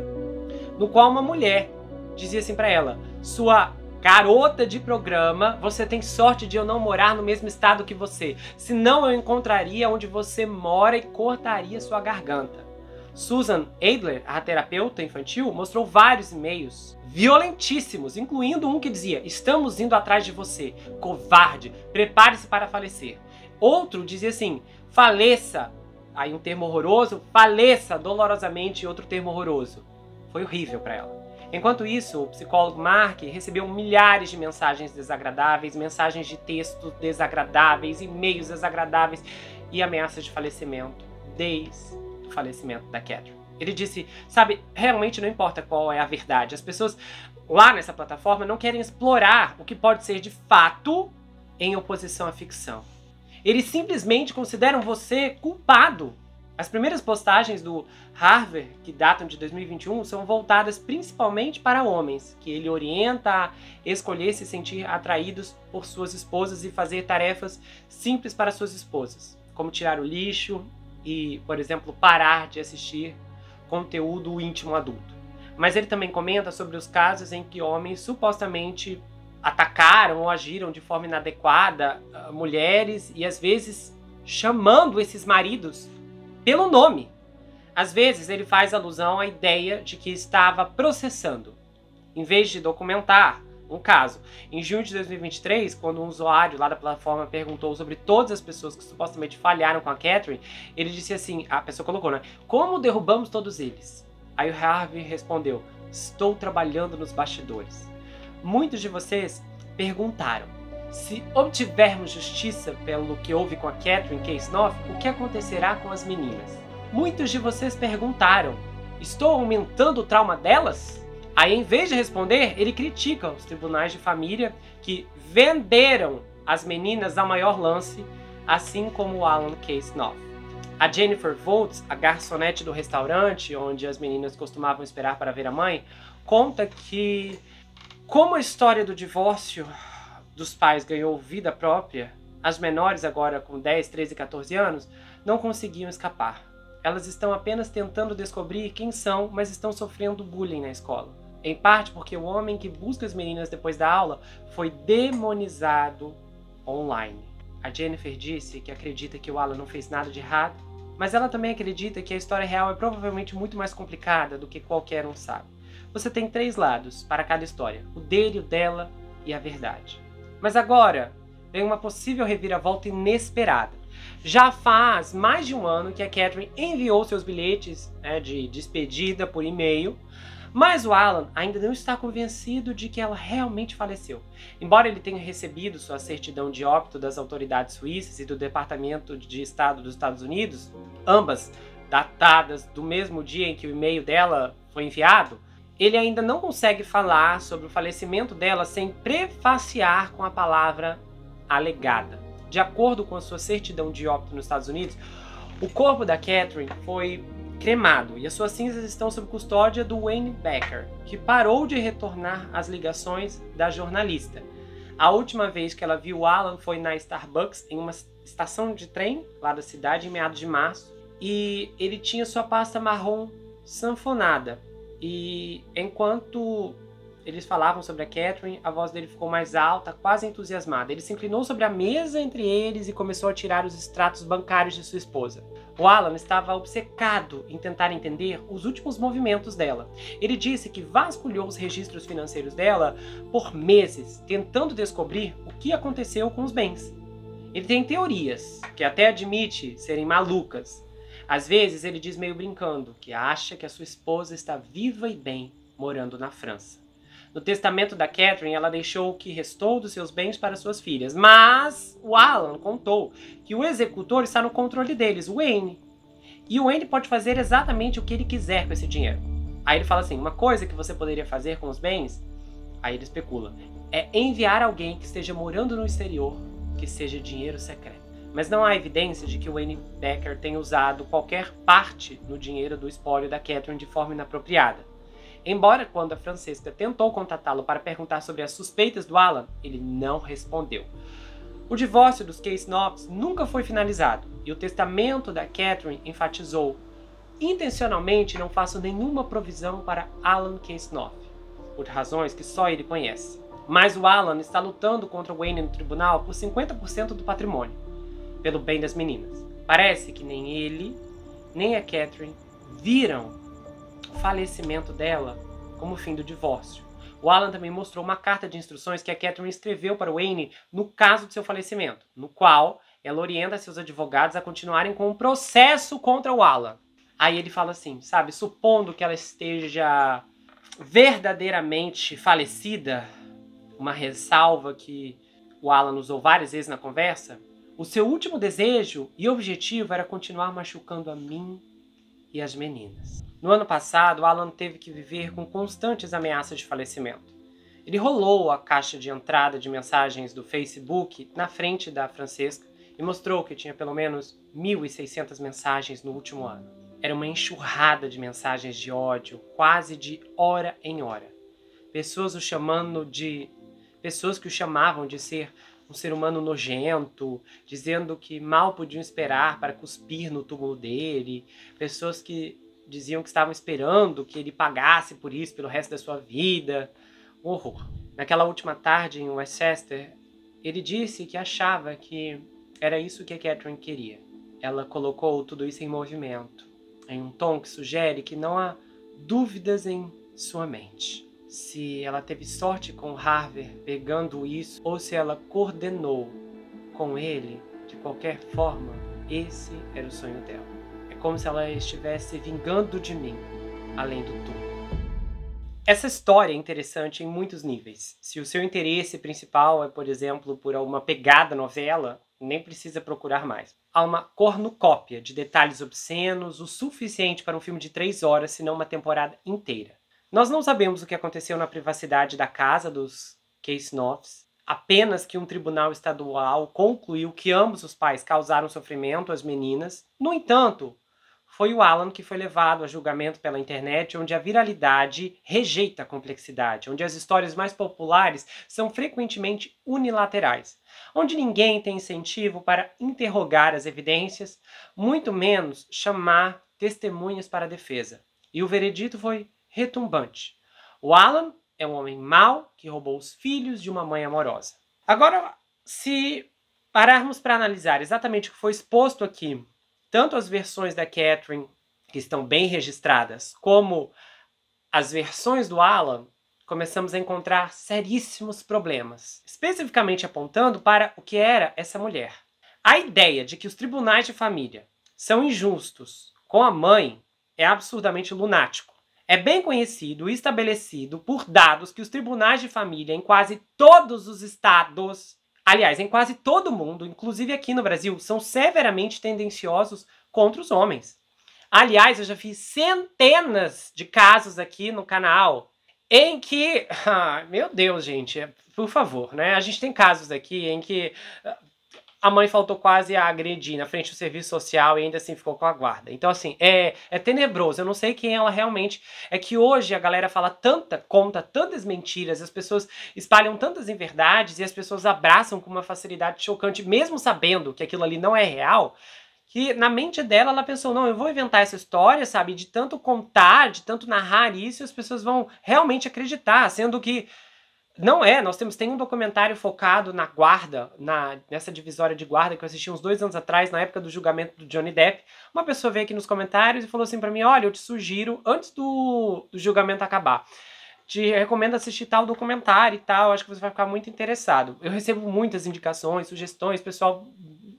no qual uma mulher dizia assim para ela: sua garota de programa, você tem sorte de eu não morar no mesmo estado que você, senão eu encontraria onde você mora e cortaria sua garganta. Susan Adler, a terapeuta infantil, mostrou vários e-mails violentíssimos, incluindo um que dizia: estamos indo atrás de você, covarde, prepare-se para falecer. Outro dizia assim: faleça, aí um termo horroroso, faleça dolorosamente, outro termo horroroso. Foi horrível para ela. Enquanto isso, o psicólogo Mark recebeu milhares de mensagens desagradáveis, mensagens de texto desagradáveis, e-mails desagradáveis e ameaças de falecimento desde o falecimento da Catherine. Ele disse, sabe, realmente não importa qual é a verdade. As pessoas lá nessa plataforma não querem explorar o que pode ser de fato em oposição à ficção. Eles simplesmente consideram você culpado. As primeiras postagens do Harvey, que datam de 2021, são voltadas principalmente para homens, que ele orienta a escolher se sentir atraídos por suas esposas e fazer tarefas simples para suas esposas, como tirar o lixo e, por exemplo, parar de assistir conteúdo íntimo adulto. Mas ele também comenta sobre os casos em que homens supostamente atacaram ou agiram de forma inadequada mulheres e às vezes chamando esses maridos pelo nome. Às vezes ele faz alusão à ideia de que estava processando, em vez de documentar um caso. Em junho de 2023, quando um usuário lá da plataforma perguntou sobre todas as pessoas que supostamente falharam com a Catherine, ele disse assim, a pessoa colocou, né? Como derrubamos todos eles? Aí o Harvey respondeu, estou trabalhando nos bastidores. Muitos de vocês perguntaram, se obtivermos justiça pelo que houve com a Catherine Case 9, o que acontecerá com as meninas? Muitos de vocês perguntaram, estou aumentando o trauma delas? Aí, em vez de responder, ele critica os tribunais de família que venderam as meninas ao maior lance, assim como o Alan Case 9. A Jennifer Voltz, a garçonete do restaurante onde as meninas costumavam esperar para ver a mãe, conta que, como a história do divórcio dos pais ganhou vida própria, as menores, agora com 10, 13 e 14 anos, não conseguiam escapar. Elas estão apenas tentando descobrir quem são, mas estão sofrendo bullying na escola. Em parte porque o homem que busca as meninas depois da aula foi demonizado online. A Jennifer disse que acredita que o Alan não fez nada de errado, mas ela também acredita que a história real é provavelmente muito mais complicada do que qualquer um sabe. Você tem 3 lados para cada história, o dele, o dela e a verdade. Mas agora vem uma possível reviravolta inesperada. Já faz mais de um ano que a Catherine enviou seus bilhetes de despedida por e-mail, mas o Alan ainda não está convencido de que ela realmente faleceu. Embora ele tenha recebido sua certidão de óbito das autoridades suíças e do Departamento de Estado dos Estados Unidos, ambas datadas do mesmo dia em que o e-mail dela foi enviado, ele ainda não consegue falar sobre o falecimento dela sem prefaciar com a palavra alegada. De acordo com a sua certidão de óbito nos Estados Unidos, o corpo da Catherine foi cremado e as suas cinzas estão sob custódia do Wayne Becker, que parou de retornar às ligações da jornalista. A última vez que ela viu Alan foi na Starbucks, em uma estação de trem lá da cidade, em meados de março, e ele tinha sua pasta marrom sanfonada. E enquanto eles falavam sobre a Catherine, a voz dele ficou mais alta, quase entusiasmada. Ele se inclinou sobre a mesa entre eles e começou a tirar os extratos bancários de sua esposa. O Alan estava obcecado em tentar entender os últimos movimentos dela. Ele disse que vasculhou os registros financeiros dela por meses, tentando descobrir o que aconteceu com os bens. Ele tem teorias, que até admite serem malucas. Às vezes ele diz meio brincando que acha que a sua esposa está viva e bem morando na França. No testamento da Catherine, ela deixou o que restou dos seus bens para suas filhas. Mas o Alan contou que o executor está no controle deles, o Wayne. E o Wayne pode fazer exatamente o que ele quiser com esse dinheiro. Aí ele fala assim, uma coisa que você poderia fazer com os bens, aí ele especula, é enviar alguém que esteja morando no exterior, que seja dinheiro secreto. Mas não há evidência de que o Wayne Becker tenha usado qualquer parte no dinheiro do espólio da Catherine de forma inapropriada. Embora quando a Francesca tentou contatá-lo para perguntar sobre as suspeitas do Alan, ele não respondeu. O divórcio dos Case-Knopf nunca foi finalizado, e o testamento da Catherine enfatizou: intencionalmente não faço nenhuma provisão para Alan Case-Knopf, por razões que só ele conhece. Mas o Alan está lutando contra Wayne no tribunal por 50% do patrimônio, pelo bem das meninas. Parece que nem ele, nem a Catherine viram o falecimento dela como o fim do divórcio. O Alan também mostrou uma carta de instruções que a Catherine escreveu para Wayne no caso de seu falecimento, no qual ela orienta seus advogados a continuarem com o processo contra o Alan. Aí ele fala assim, sabe, supondo que ela esteja verdadeiramente falecida, uma ressalva que o Alan usou várias vezes na conversa, o seu último desejo e objetivo era continuar machucando a mim e as meninas. No ano passado, Alan teve que viver com constantes ameaças de falecimento. Ele rolou a caixa de entrada de mensagens do Facebook na frente da Francesca e mostrou que tinha pelo menos 1.600 mensagens no último ano. Era uma enxurrada de mensagens de ódio, quase de hora em hora. Pessoas que o chamavam de ser um ser humano nojento, dizendo que mal podiam esperar para cuspir no túmulo dele, pessoas que diziam que estavam esperando que ele pagasse por isso pelo resto da sua vida. Um horror. Naquela última tarde em Westchester, ele disse que achava que era isso que a Catherine queria. Ela colocou tudo isso em movimento, em um tom que sugere que não há dúvidas em sua mente. Se ela teve sorte com Harvey pegando isso, ou se ela coordenou com ele, de qualquer forma, esse era o sonho dela. É como se ela estivesse vingando de mim, além do túmulo. Essa história é interessante em muitos níveis. Se o seu interesse principal é, por exemplo, por uma pegada novela, nem precisa procurar mais. Há uma cornucópia de detalhes obscenos, o suficiente para um filme de 3 horas, se não uma temporada inteira. Nós não sabemos o que aconteceu na privacidade da casa dos Case-Knopf, apenas que um tribunal estadual concluiu que ambos os pais causaram sofrimento às meninas. No entanto, foi o Alan que foi levado a julgamento pela internet, onde a viralidade rejeita a complexidade, onde as histórias mais populares são frequentemente unilaterais, onde ninguém tem incentivo para interrogar as evidências, muito menos chamar testemunhas para a defesa. E o veredito foi retumbante. O Alan é um homem mau que roubou os filhos de uma mãe amorosa. Agora, se pararmos para analisar exatamente o que foi exposto aqui, tanto as versões da Catherine, que estão bem registradas, como as versões do Alan, começamos a encontrar seríssimos problemas, especificamente apontando para o que era essa mulher. A ideia de que os tribunais de família são injustos com a mãe é absurdamente lunático. É bem conhecido e estabelecido por dados que os tribunais de família em quase todos os estados, aliás, em quase todo o mundo, inclusive aqui no Brasil, são severamente tendenciosos contra os homens. Aliás, eu já fiz centenas de casos aqui no canal em que... meu Deus, gente, por favor, né? A gente tem casos aqui em que a mãe faltou quase a agredir na frente do serviço social e ainda assim ficou com a guarda. Então, assim, é tenebroso. Eu não sei quem ela realmente... É que hoje a galera conta tantas mentiras, as pessoas espalham tantas inverdades e as pessoas abraçam com uma facilidade chocante, mesmo sabendo que aquilo ali não é real, que na mente dela ela pensou, não, eu vou inventar essa história, sabe? De tanto contar, de tanto narrar isso, as pessoas vão realmente acreditar, sendo que não é. Tem um documentário focado na guarda, nessa divisória de guarda que eu assisti uns 2 anos atrás, na época do julgamento do Johnny Depp. Uma pessoa veio aqui nos comentários e falou assim pra mim, olha, eu te sugiro, antes do julgamento acabar, te recomendo assistir tal documentário e tal, acho que você vai ficar muito interessado. Eu recebo muitas indicações, sugestões, pessoal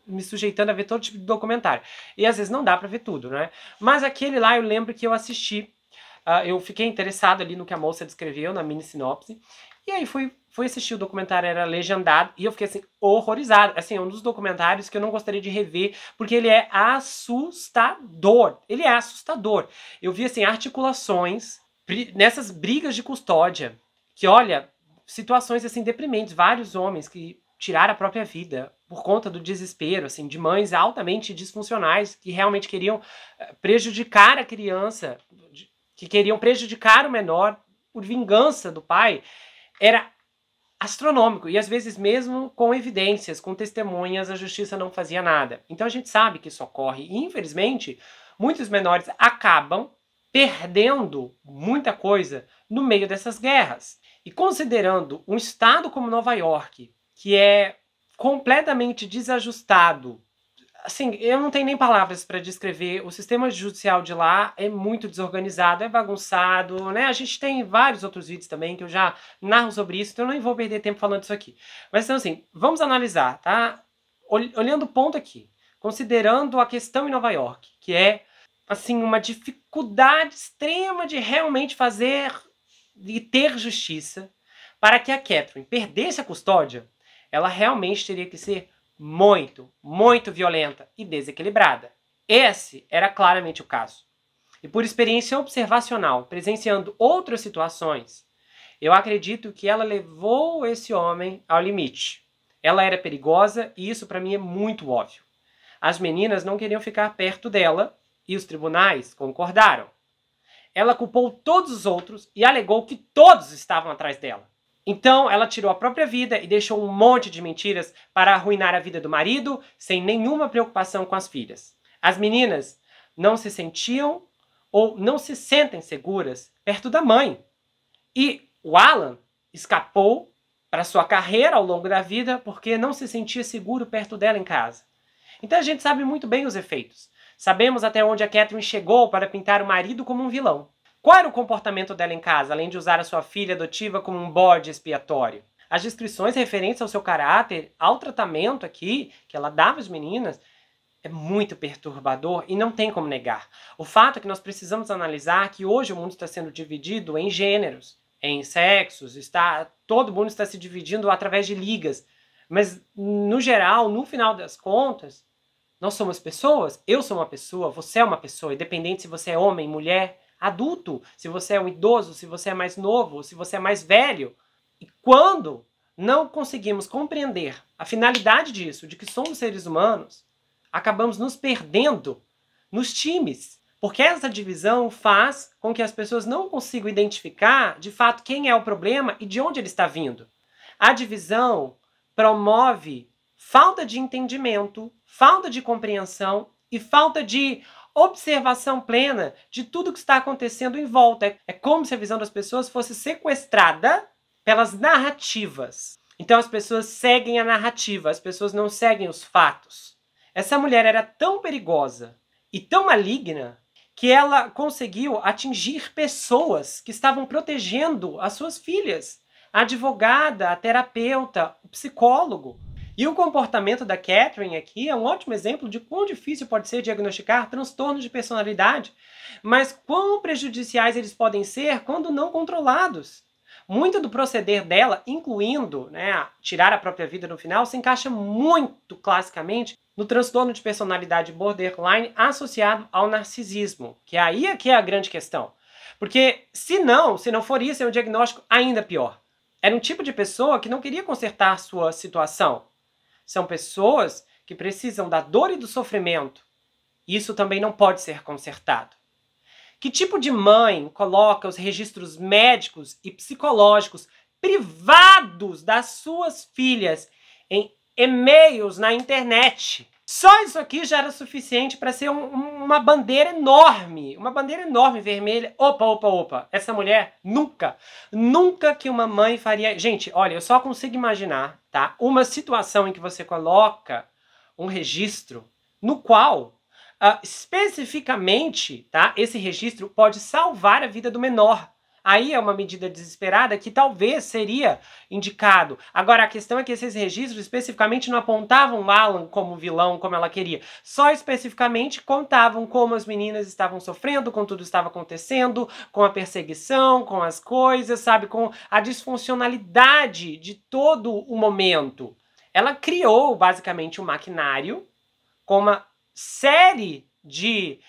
me sujeitando a ver todo tipo de documentário. E às vezes não dá pra ver tudo, né? Mas aquele lá eu lembro que eu assisti, eu fiquei interessado ali no que a moça descreveu, na mini sinopse. E aí fui assistir o documentário, era legendado, e eu fiquei assim, horrorizado. Assim, é um dos documentários que eu não gostaria de rever, porque ele é assustador. Ele é assustador. Eu vi, assim, articulações nessas brigas de custódia, que, olha, situações, assim, deprimentes. Vários homens que tiraram a própria vida por conta do desespero, assim, de mães altamente disfuncionais, que realmente queriam prejudicar a criança, que queriam prejudicar o menor por vingança do pai. Era astronômico. E às vezes mesmo com evidências, com testemunhas, a justiça não fazia nada. Então a gente sabe que isso ocorre. E infelizmente, muitos menores acabam perdendo muita coisa no meio dessas guerras. E considerando um estado como Nova York, que é completamente desajustado, assim, eu não tenho nem palavras para descrever, o sistema judicial de lá é muito desorganizado, é bagunçado, né? A gente tem vários outros vídeos também que eu já narro sobre isso, então eu nem vou perder tempo falando disso aqui. Mas então assim, vamos analisar, tá? Olhando o ponto aqui, considerando a questão em Nova York, que é, assim, uma dificuldade extrema de realmente fazer e ter justiça, para que a Catherine perdesse a custódia, ela realmente teria que ser muito, muito violenta e desequilibrada. Esse era claramente o caso. E por experiência observacional, presenciando outras situações, eu acredito que ela levou esse homem ao limite. Ela era perigosa e isso para mim é muito óbvio. As meninas não queriam ficar perto dela e os tribunais concordaram. Ela culpou todos os outros e alegou que todos estavam atrás dela. Então, ela tirou a própria vida e deixou um monte de mentiras para arruinar a vida do marido, sem nenhuma preocupação com as filhas. As meninas não se sentiam ou não se sentem seguras perto da mãe. E o Alan escapou para sua carreira ao longo da vida porque não se sentia seguro perto dela em casa. Então a gente sabe muito bem os efeitos. Sabemos até onde a Catherine chegou para pintar o marido como um vilão. Qual era o comportamento dela em casa, além de usar a sua filha adotiva como um bode expiatório? As descrições referentes ao seu caráter, ao tratamento aqui, que ela dava às meninas, é muito perturbador e não tem como negar. O fato é que nós precisamos analisar que hoje o mundo está sendo dividido em gêneros, em sexos, todo mundo está se dividindo através de ligas. Mas, no geral, no final das contas, nós somos pessoas, eu sou uma pessoa, você é uma pessoa, independente se você é homem, mulher, adulto, se você é um idoso, se você é mais novo, se você é mais velho. E quando não conseguimos compreender a finalidade disso, de que somos seres humanos, acabamos nos perdendo nos times. Porque essa divisão faz com que as pessoas não consigam identificar, de fato, quem é o problema e de onde ele está vindo. A divisão promove falta de entendimento, falta de compreensão e falta de observação plena de tudo que está acontecendo em volta. É como se a visão das pessoas fosse sequestrada pelas narrativas. Então as pessoas seguem a narrativa, as pessoas não seguem os fatos. Essa mulher era tão perigosa e tão maligna que ela conseguiu atingir pessoas que estavam protegendo as suas filhas. A advogada, a terapeuta, o psicólogo. E o comportamento da Catherine aqui é um ótimo exemplo de quão difícil pode ser diagnosticar transtornos de personalidade, mas quão prejudiciais eles podem ser quando não controlados. Muito do proceder dela, incluindo, tirar a própria vida no final, se encaixa muito classicamente no transtorno de personalidade borderline associado ao narcisismo, que aí é que é a grande questão. Porque se não for isso, é um diagnóstico ainda pior. Era um tipo de pessoa que não queria consertar sua situação. São pessoas que precisam da dor e do sofrimento. Isso também não pode ser consertado. Que tipo de mãe coloca os registros médicos e psicológicos privados das suas filhas em e-mails na internet? Só isso aqui já era suficiente para ser uma bandeira enorme vermelha. Opa, essa mulher nunca que uma mãe faria... Gente, olha, eu só consigo imaginar, tá? Uma situação em que você coloca um registro no qual, especificamente, tá? Esse registro pode salvar a vida do menor. Aí é uma medida desesperada que talvez seria indicado. Agora, a questão é que esses registros especificamente não apontavam Alan como vilão, como ela queria. Só especificamente contavam como as meninas estavam sofrendo, com tudo estava acontecendo, com a perseguição, com as coisas, sabe? Com a disfuncionalidade de todo o momento. Ela criou, basicamente, um maquinário com uma série de...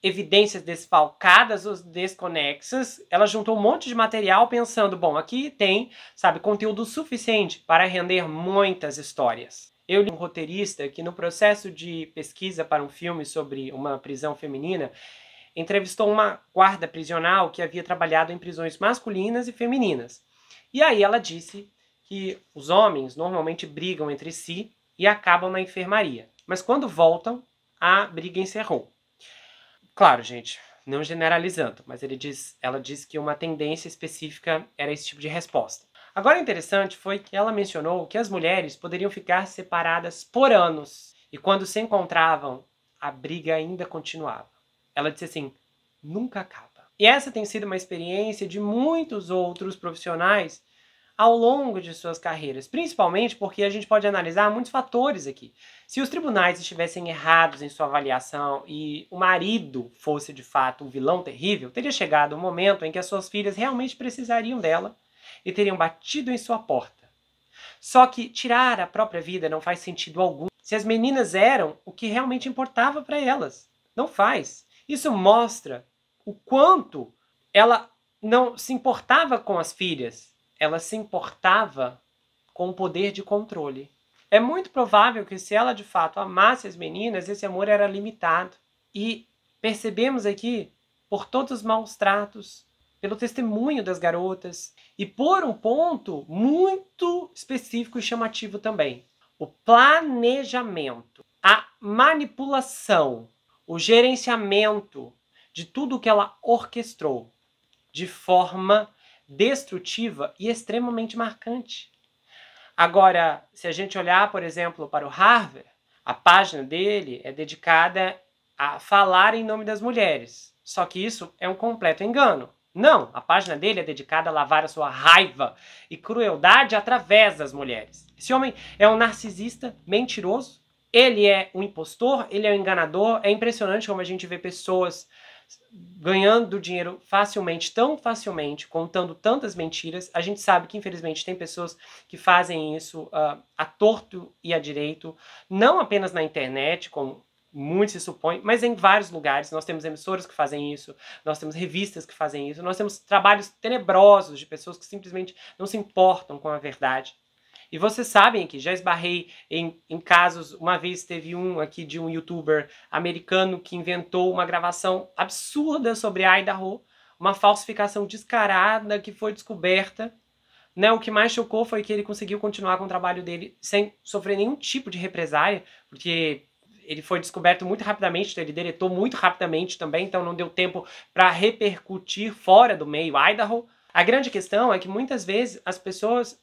evidências desfalcadas ou desconexas. Ela juntou um monte de material pensando, bom, aqui tem, conteúdo suficiente para render muitas histórias. Eu li um roteirista que no processo de pesquisa para um filme sobre uma prisão feminina, entrevistou uma guarda prisional que havia trabalhado em prisões masculinas e femininas. E aí ela disse que os homens normalmente brigam entre si e acabam na enfermaria. Mas quando voltam, a briga encerrou. Claro, gente, não generalizando, mas ela diz que uma tendência específica era esse tipo de resposta. Agora, interessante foi que ela mencionou que as mulheres poderiam ficar separadas por anos. E quando se encontravam, a briga ainda continuava. Ela disse assim, nunca acaba. E essa tem sido uma experiência de muitos outros profissionais ao longo de suas carreiras, principalmente porque a gente pode analisar muitos fatores aqui. Se os tribunais estivessem errados em sua avaliação e o marido fosse de fato um vilão terrível, teria chegado um momento em que as suas filhas realmente precisariam dela e teriam batido em sua porta. Só que tirar a própria vida não faz sentido algum se as meninas eram o que realmente importava para elas. Não faz. Isso mostra o quanto ela não se importava com as filhas. Ela se importava com o poder de controle. É muito provável que se ela de fato amasse as meninas, esse amor era limitado. E percebemos aqui, por todos os maus tratos, pelo testemunho das garotas e por um ponto muito específico e chamativo também. O planejamento, a manipulação, o gerenciamento de tudo que ela orquestrou de forma destrutiva e extremamente marcante. Agora, se a gente olhar, por exemplo, para o Harvey, a página dele é dedicada a falar em nome das mulheres. Só que isso é um completo engano. Não, a página dele é dedicada a lavar a sua raiva e crueldade através das mulheres. Esse homem é um narcisista mentiroso, ele é um impostor, ele é um enganador. É impressionante como a gente vê pessoas ganhando dinheiro facilmente, tão facilmente, contando tantas mentiras. A gente sabe que, infelizmente, tem pessoas que fazem isso a torto e a direito, não apenas na internet, como muitos se supõem, mas em vários lugares. Nós temos emissoras que fazem isso, nós temos revistas que fazem isso, nós temos trabalhos tenebrosos de pessoas que simplesmente não se importam com a verdade. E vocês sabem que já esbarrei em casos, uma vez teve um aqui de um youtuber americano que inventou uma gravação absurda sobre Idaho, uma falsificação descarada que foi descoberta. Né? O que mais chocou foi que ele conseguiu continuar com o trabalho dele sem sofrer nenhum tipo de represália, porque ele foi descoberto muito rapidamente, então ele deletou muito rapidamente também, então não deu tempo para repercutir fora do meio Idaho. A grande questão é que muitas vezes as pessoas,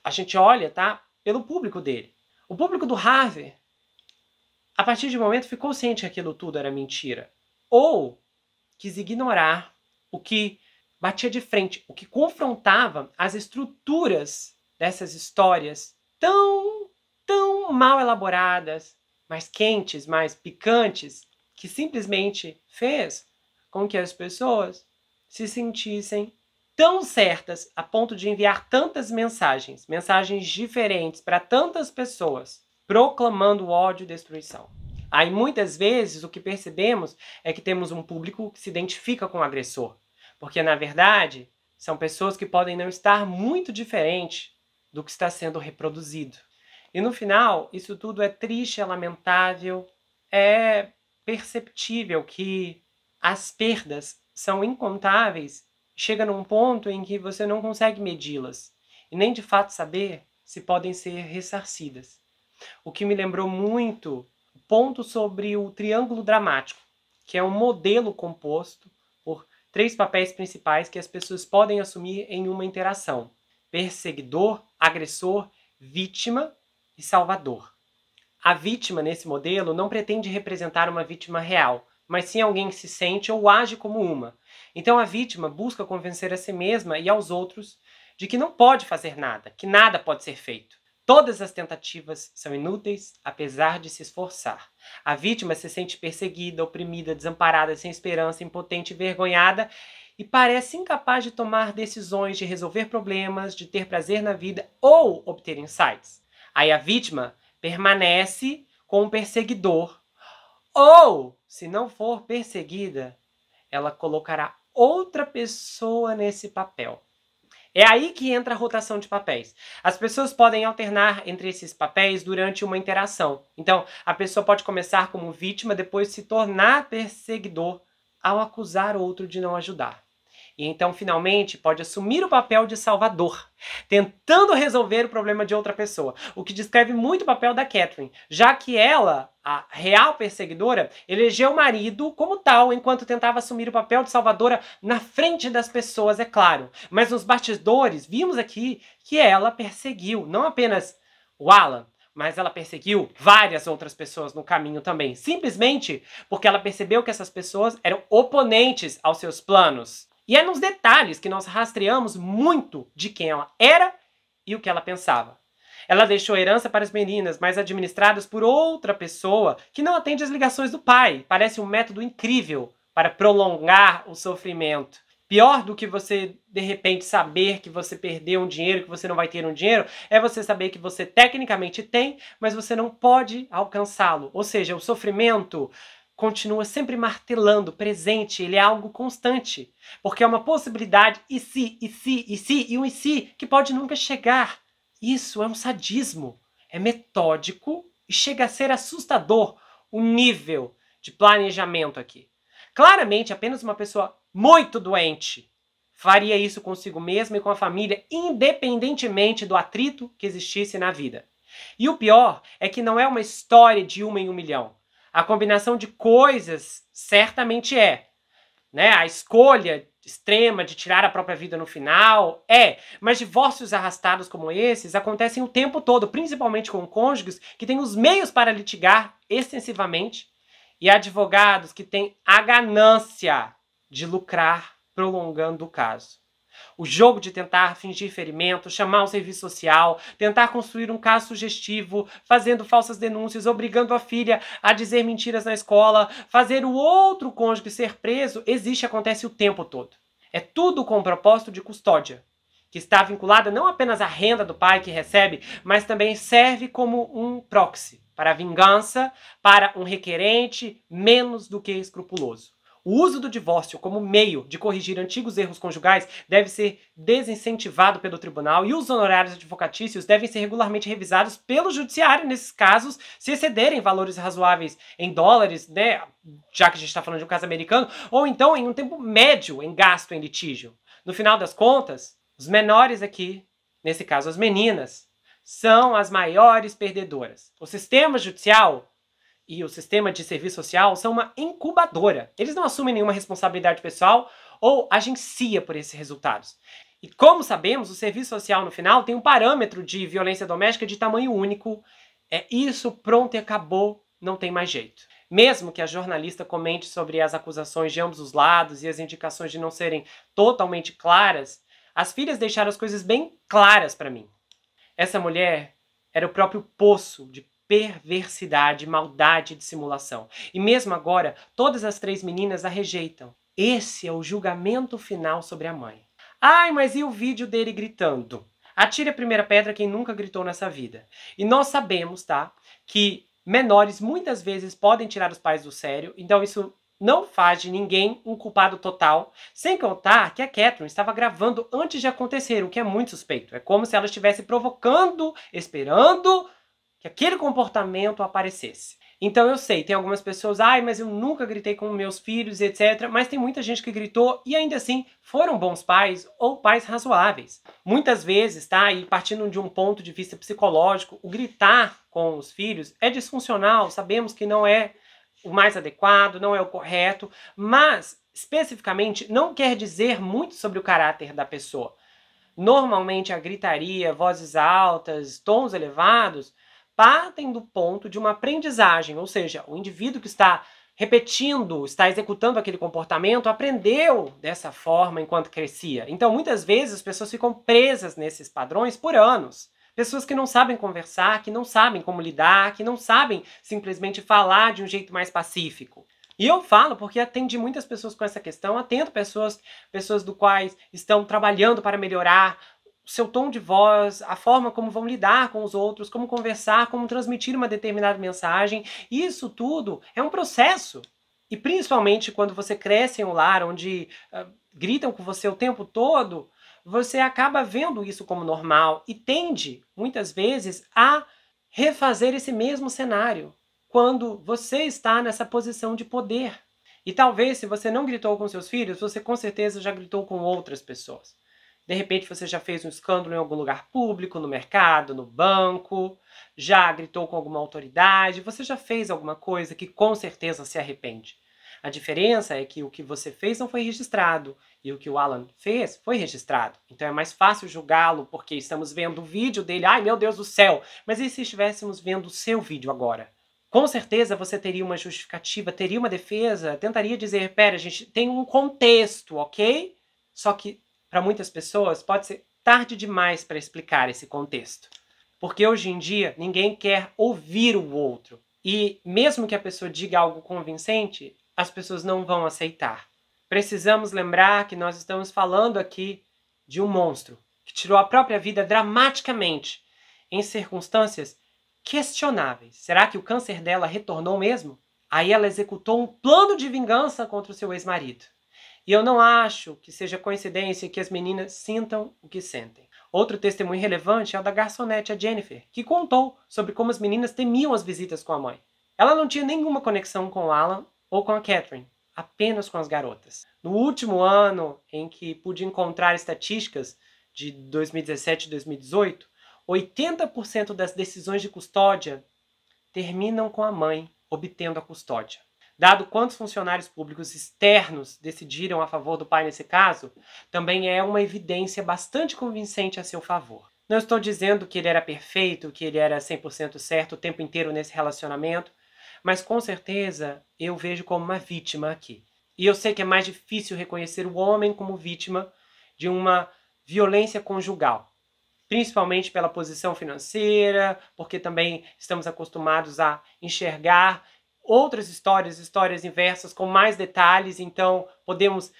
a gente olha, tá, pelo público dele. O público do Harvey, a partir de um momento, ficou ciente que aquilo tudo era mentira. Ou quis ignorar o que batia de frente, o que confrontava as estruturas dessas histórias tão mal elaboradas, mais quentes, mais picantes, que simplesmente fez com que as pessoas se sentissem tão certas a ponto de enviar tantas mensagens diferentes para tantas pessoas, proclamando ódio e destruição. Aí muitas vezes o que percebemos é que temos um público que se identifica com o agressor, porque na verdade são pessoas que podem não estar muito diferente do que está sendo reproduzido. E no final, isso tudo é triste, é lamentável, é perceptível que as perdas são incontáveis. Chega num ponto em que você não consegue medi-las e nem de fato saber se podem ser ressarcidas. O que me lembrou muito o ponto sobre o triângulo dramático, que é um modelo composto por 3 papéis principais que as pessoas podem assumir em uma interação: perseguidor, agressor, vítima e salvador. A vítima nesse modelo não pretende representar uma vítima real, mas sim alguém que se sente ou age como uma. Então a vítima busca convencer a si mesma e aos outros de que não pode fazer nada, que nada pode ser feito. Todas as tentativas são inúteis, apesar de se esforçar. A vítima se sente perseguida, oprimida, desamparada, sem esperança, impotente, envergonhada e parece incapaz de tomar decisões, de resolver problemas, de ter prazer na vida ou obter insights. Aí a vítima permanece com o perseguidor. Ou, se não for perseguida, ela colocará outra pessoa nesse papel. É aí que entra a rotação de papéis. As pessoas podem alternar entre esses papéis durante uma interação. Então, a pessoa pode começar como vítima, depois se tornar perseguidor ao acusar outro de não ajudar. E então, finalmente, pode assumir o papel de salvador, tentando resolver o problema de outra pessoa. O que descreve muito o papel da Catherine, já que ela, a real perseguidora, elegeu o marido como tal, enquanto tentava assumir o papel de salvadora na frente das pessoas, é claro. Mas nos bastidores, vimos aqui que ela perseguiu, não apenas o Alan, mas ela perseguiu várias outras pessoas no caminho também, simplesmente porque ela percebeu que essas pessoas eram oponentes aos seus planos. E é nos detalhes que nós rastreamos muito de quem ela era e o que ela pensava. Ela deixou a herança para as meninas, mas administradas por outra pessoa que não atende às ligações do pai. Parece um método incrível para prolongar o sofrimento. Pior do que você, de repente, saber que você perdeu um dinheiro, que você não vai ter um dinheiro, é você saber que você tecnicamente tem, mas você não pode alcançá-lo. Ou seja, o sofrimento continua sempre martelando, presente, ele é algo constante. Porque é uma possibilidade, e um e se, que pode nunca chegar. Isso é um sadismo. É metódico e chega a ser assustador o nível de planejamento aqui. Claramente, apenas uma pessoa muito doente faria isso consigo mesma e com a família, independentemente do atrito que existisse na vida. E o pior é que não é uma história de 1 em 1 milhão. A combinação de coisas certamente é, né? A escolha extrema de tirar a própria vida no final mas divórcios arrastados como esses acontecem o tempo todo, principalmente com cônjuges que têm os meios para litigar extensivamente e advogados que têm a ganância de lucrar prolongando o caso. O jogo de tentar fingir ferimento, chamar o serviço social, tentar construir um caso sugestivo, fazendo falsas denúncias, obrigando a filha a dizer mentiras na escola, fazer o outro cônjuge ser preso, acontece o tempo todo. É tudo com o propósito de custódia, que está vinculada não apenas à renda do pai que recebe, mas também serve como um proxy para a vingança, para um requerente menos do que escrupuloso. O uso do divórcio como meio de corrigir antigos erros conjugais deve ser desincentivado pelo tribunal e os honorários advocatícios devem ser regularmente revisados pelo judiciário nesses casos, se excederem valores razoáveis em dólares, né, já que a gente está falando de um caso americano, ou então em um tempo médio em gasto em litígio. No final das contas, os menores aqui, nesse caso as meninas, são as maiores perdedoras. O sistema judicial e o sistema de serviço social são uma incubadora. Eles não assumem nenhuma responsabilidade pessoal ou agencia por esses resultados. E como sabemos, o serviço social no final tem um parâmetro de violência doméstica de tamanho único. É isso, pronto e acabou, não tem mais jeito. Mesmo que a jornalista comente sobre as acusações de ambos os lados e as indicações de não serem totalmente claras, as filhas deixaram as coisas bem claras para mim. Essa mulher era o próprio poço de perversidade, maldade e dissimulação. E mesmo agora, todas as 3 meninas a rejeitam. Esse é o julgamento final sobre a mãe. Ai, mas e o vídeo dele gritando? Atire a primeira pedra quem nunca gritou nessa vida. E nós sabemos, tá, que menores muitas vezes podem tirar os pais do sério, então isso não faz de ninguém um culpado total, sem contar que a Catherine estava gravando antes de acontecer, o que é muito suspeito. É como se ela estivesse provocando, esperando que aquele comportamento aparecesse. Então eu sei, tem algumas pessoas, mas eu nunca gritei com meus filhos, etc. Mas tem muita gente que gritou e ainda assim foram bons pais ou pais razoáveis. Muitas vezes, tá, e partindo de um ponto de vista psicológico, o gritar com os filhos é disfuncional, sabemos que não é o mais adequado, não é o correto, mas especificamente não quer dizer muito sobre o caráter da pessoa. Normalmente a gritaria, vozes altas, tons elevados, partem do ponto de uma aprendizagem, ou seja, o indivíduo que está repetindo, está executando aquele comportamento, aprendeu dessa forma enquanto crescia. Então, muitas vezes, as pessoas ficam presas nesses padrões por anos. Pessoas que não sabem conversar, que não sabem como lidar, que não sabem simplesmente falar de um jeito mais pacífico. E eu falo porque atendi muitas pessoas com essa questão, atendo pessoas do quais estão trabalhando para melhorar seu tom de voz, a forma como vão lidar com os outros, como conversar, como transmitir uma determinada mensagem. Isso tudo é um processo. E principalmente quando você cresce em um lar onde gritam com você o tempo todo, você acaba vendo isso como normal e tende, muitas vezes, a refazer esse mesmo cenário quando você está nessa posição de poder. E talvez, se você não gritou com seus filhos, você com certeza já gritou com outras pessoas. De repente você já fez um escândalo em algum lugar público, no mercado, no banco, já gritou com alguma autoridade, você já fez alguma coisa que com certeza se arrepende. A diferença é que o que você fez não foi registrado e o que o Alan fez foi registrado. Então é mais fácil julgá-lo porque estamos vendo o vídeo dele. Ai, meu Deus do céu! Mas e se estivéssemos vendo o seu vídeo agora? Com certeza você teria uma justificativa, teria uma defesa, tentaria dizer, pera, a gente tem um contexto, ok? Só que para muitas pessoas pode ser tarde demais para explicar esse contexto. Porque hoje em dia ninguém quer ouvir o outro. E mesmo que a pessoa diga algo convincente, as pessoas não vão aceitar. Precisamos lembrar que nós estamos falando aqui de um monstro que tirou a própria vida dramaticamente em circunstâncias questionáveis. Será que o câncer dela retornou mesmo? Aí ela executou um plano de vingança contra o seu ex-marido. E eu não acho que seja coincidência que as meninas sintam o que sentem. Outro testemunho relevante é o da garçonete, a Jennifer, que contou sobre como as meninas temiam as visitas com a mãe. Ela não tinha nenhuma conexão com o Alan ou com a Catherine, apenas com as garotas. No último ano em que pude encontrar estatísticas de 2017 e 2018, 80% das decisões de custódia terminam com a mãe obtendo a custódia. Dado quantos funcionários públicos externos decidiram a favor do pai nesse caso, também é uma evidência bastante convincente a seu favor. Não estou dizendo que ele era perfeito, que ele era 100% certo o tempo inteiro nesse relacionamento, mas com certeza eu vejo como uma vítima aqui. E eu sei que é mais difícil reconhecer o homem como vítima de uma violência conjugal, principalmente pela posição financeira, porque também estamos acostumados a enxergar outras histórias inversas com mais detalhes, então podemos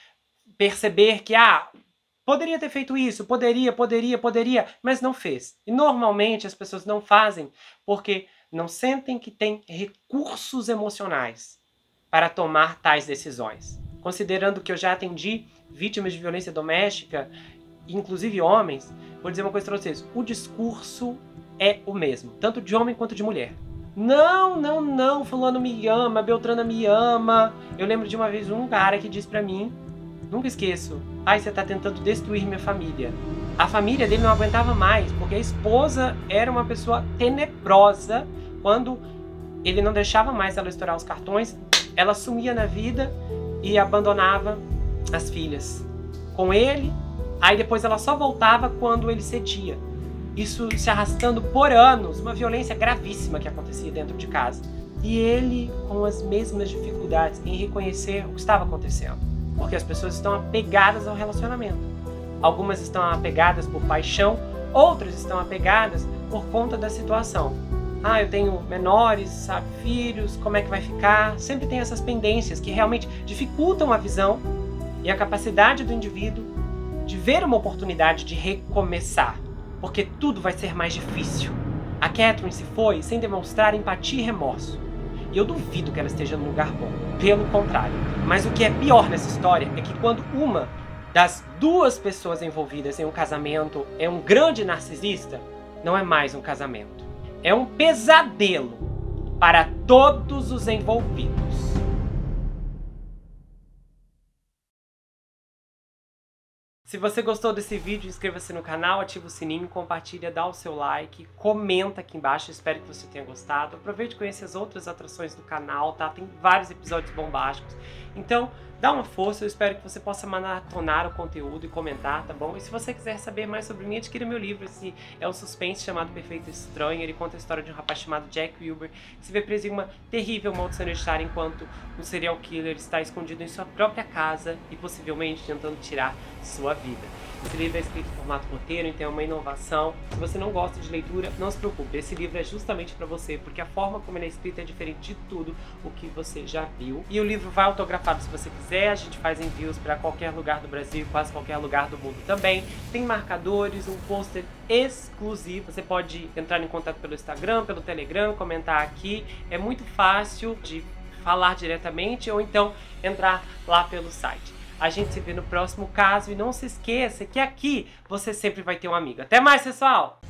perceber que, poderia ter feito isso, poderia, mas não fez. E normalmente as pessoas não fazem porque não sentem que têm recursos emocionais para tomar tais decisões. Considerando que eu já atendi vítimas de violência doméstica, inclusive homens, vou dizer uma coisa para vocês, o discurso é o mesmo, tanto de homem quanto de mulher. Não, fulano me ama, Beltrana me ama. Eu lembro de uma vez um cara que disse pra mim, nunca esqueço, você tá tentando destruir minha família. A família dele não aguentava mais, porque a esposa era uma pessoa tenebrosa. Quando ele não deixava mais ela estourar os cartões, ela sumia na vida e abandonava as filhas com ele. Aí depois ela só voltava quando ele cedia. Isso se arrastando por anos, uma violência gravíssima que acontecia dentro de casa. E ele com as mesmas dificuldades em reconhecer o que estava acontecendo. Porque as pessoas estão apegadas ao relacionamento. Algumas estão apegadas por paixão, outras estão apegadas por conta da situação. Eu tenho menores, filhos, como é que vai ficar? Sempre tem essas pendências que realmente dificultam a visão e a capacidade do indivíduo de ver uma oportunidade de recomeçar. Porque tudo vai ser mais difícil. A Catherine se foi sem demonstrar empatia e remorso. E eu duvido que ela esteja num lugar bom. Pelo contrário. Mas o que é pior nessa história é que quando uma das duas pessoas envolvidas em um casamento é um grande narcisista, não é mais um casamento. É um pesadelo para todos os envolvidos. Se você gostou desse vídeo, inscreva-se no canal, ativa o sininho, compartilha, dá o seu like, comenta aqui embaixo, espero que você tenha gostado. Aproveite e conheça as outras atrações do canal, tá? Tem vários episódios bombásticos. Então, dá uma força, eu espero que você possa maratonar o conteúdo e comentar, tá bom? E se você quiser saber mais sobre mim, adquira meu livro, esse é um suspense chamado Perfeito Estranho. Ele conta a história de um rapaz chamado Jack Wilber, que se vê preso em uma terrível maldição hereditária enquanto um serial killer está escondido em sua própria casa e possivelmente tentando tirar sua vida. Esse livro é escrito em formato roteiro, então é uma inovação. Se você não gosta de leitura, não se preocupe, esse livro é justamente para você, porque a forma como ele é escrito é diferente de tudo o que você já viu. E o livro vai autografado se você quiser, a gente faz envios para qualquer lugar do Brasil, quase qualquer lugar do mundo também. Tem marcadores, um pôster exclusivo, você pode entrar em contato pelo Instagram, pelo Telegram, comentar aqui, é muito fácil de falar diretamente ou então entrar lá pelo site. A gente se vê no próximo caso e não se esqueça que aqui você sempre vai ter um amigo. Até mais, pessoal!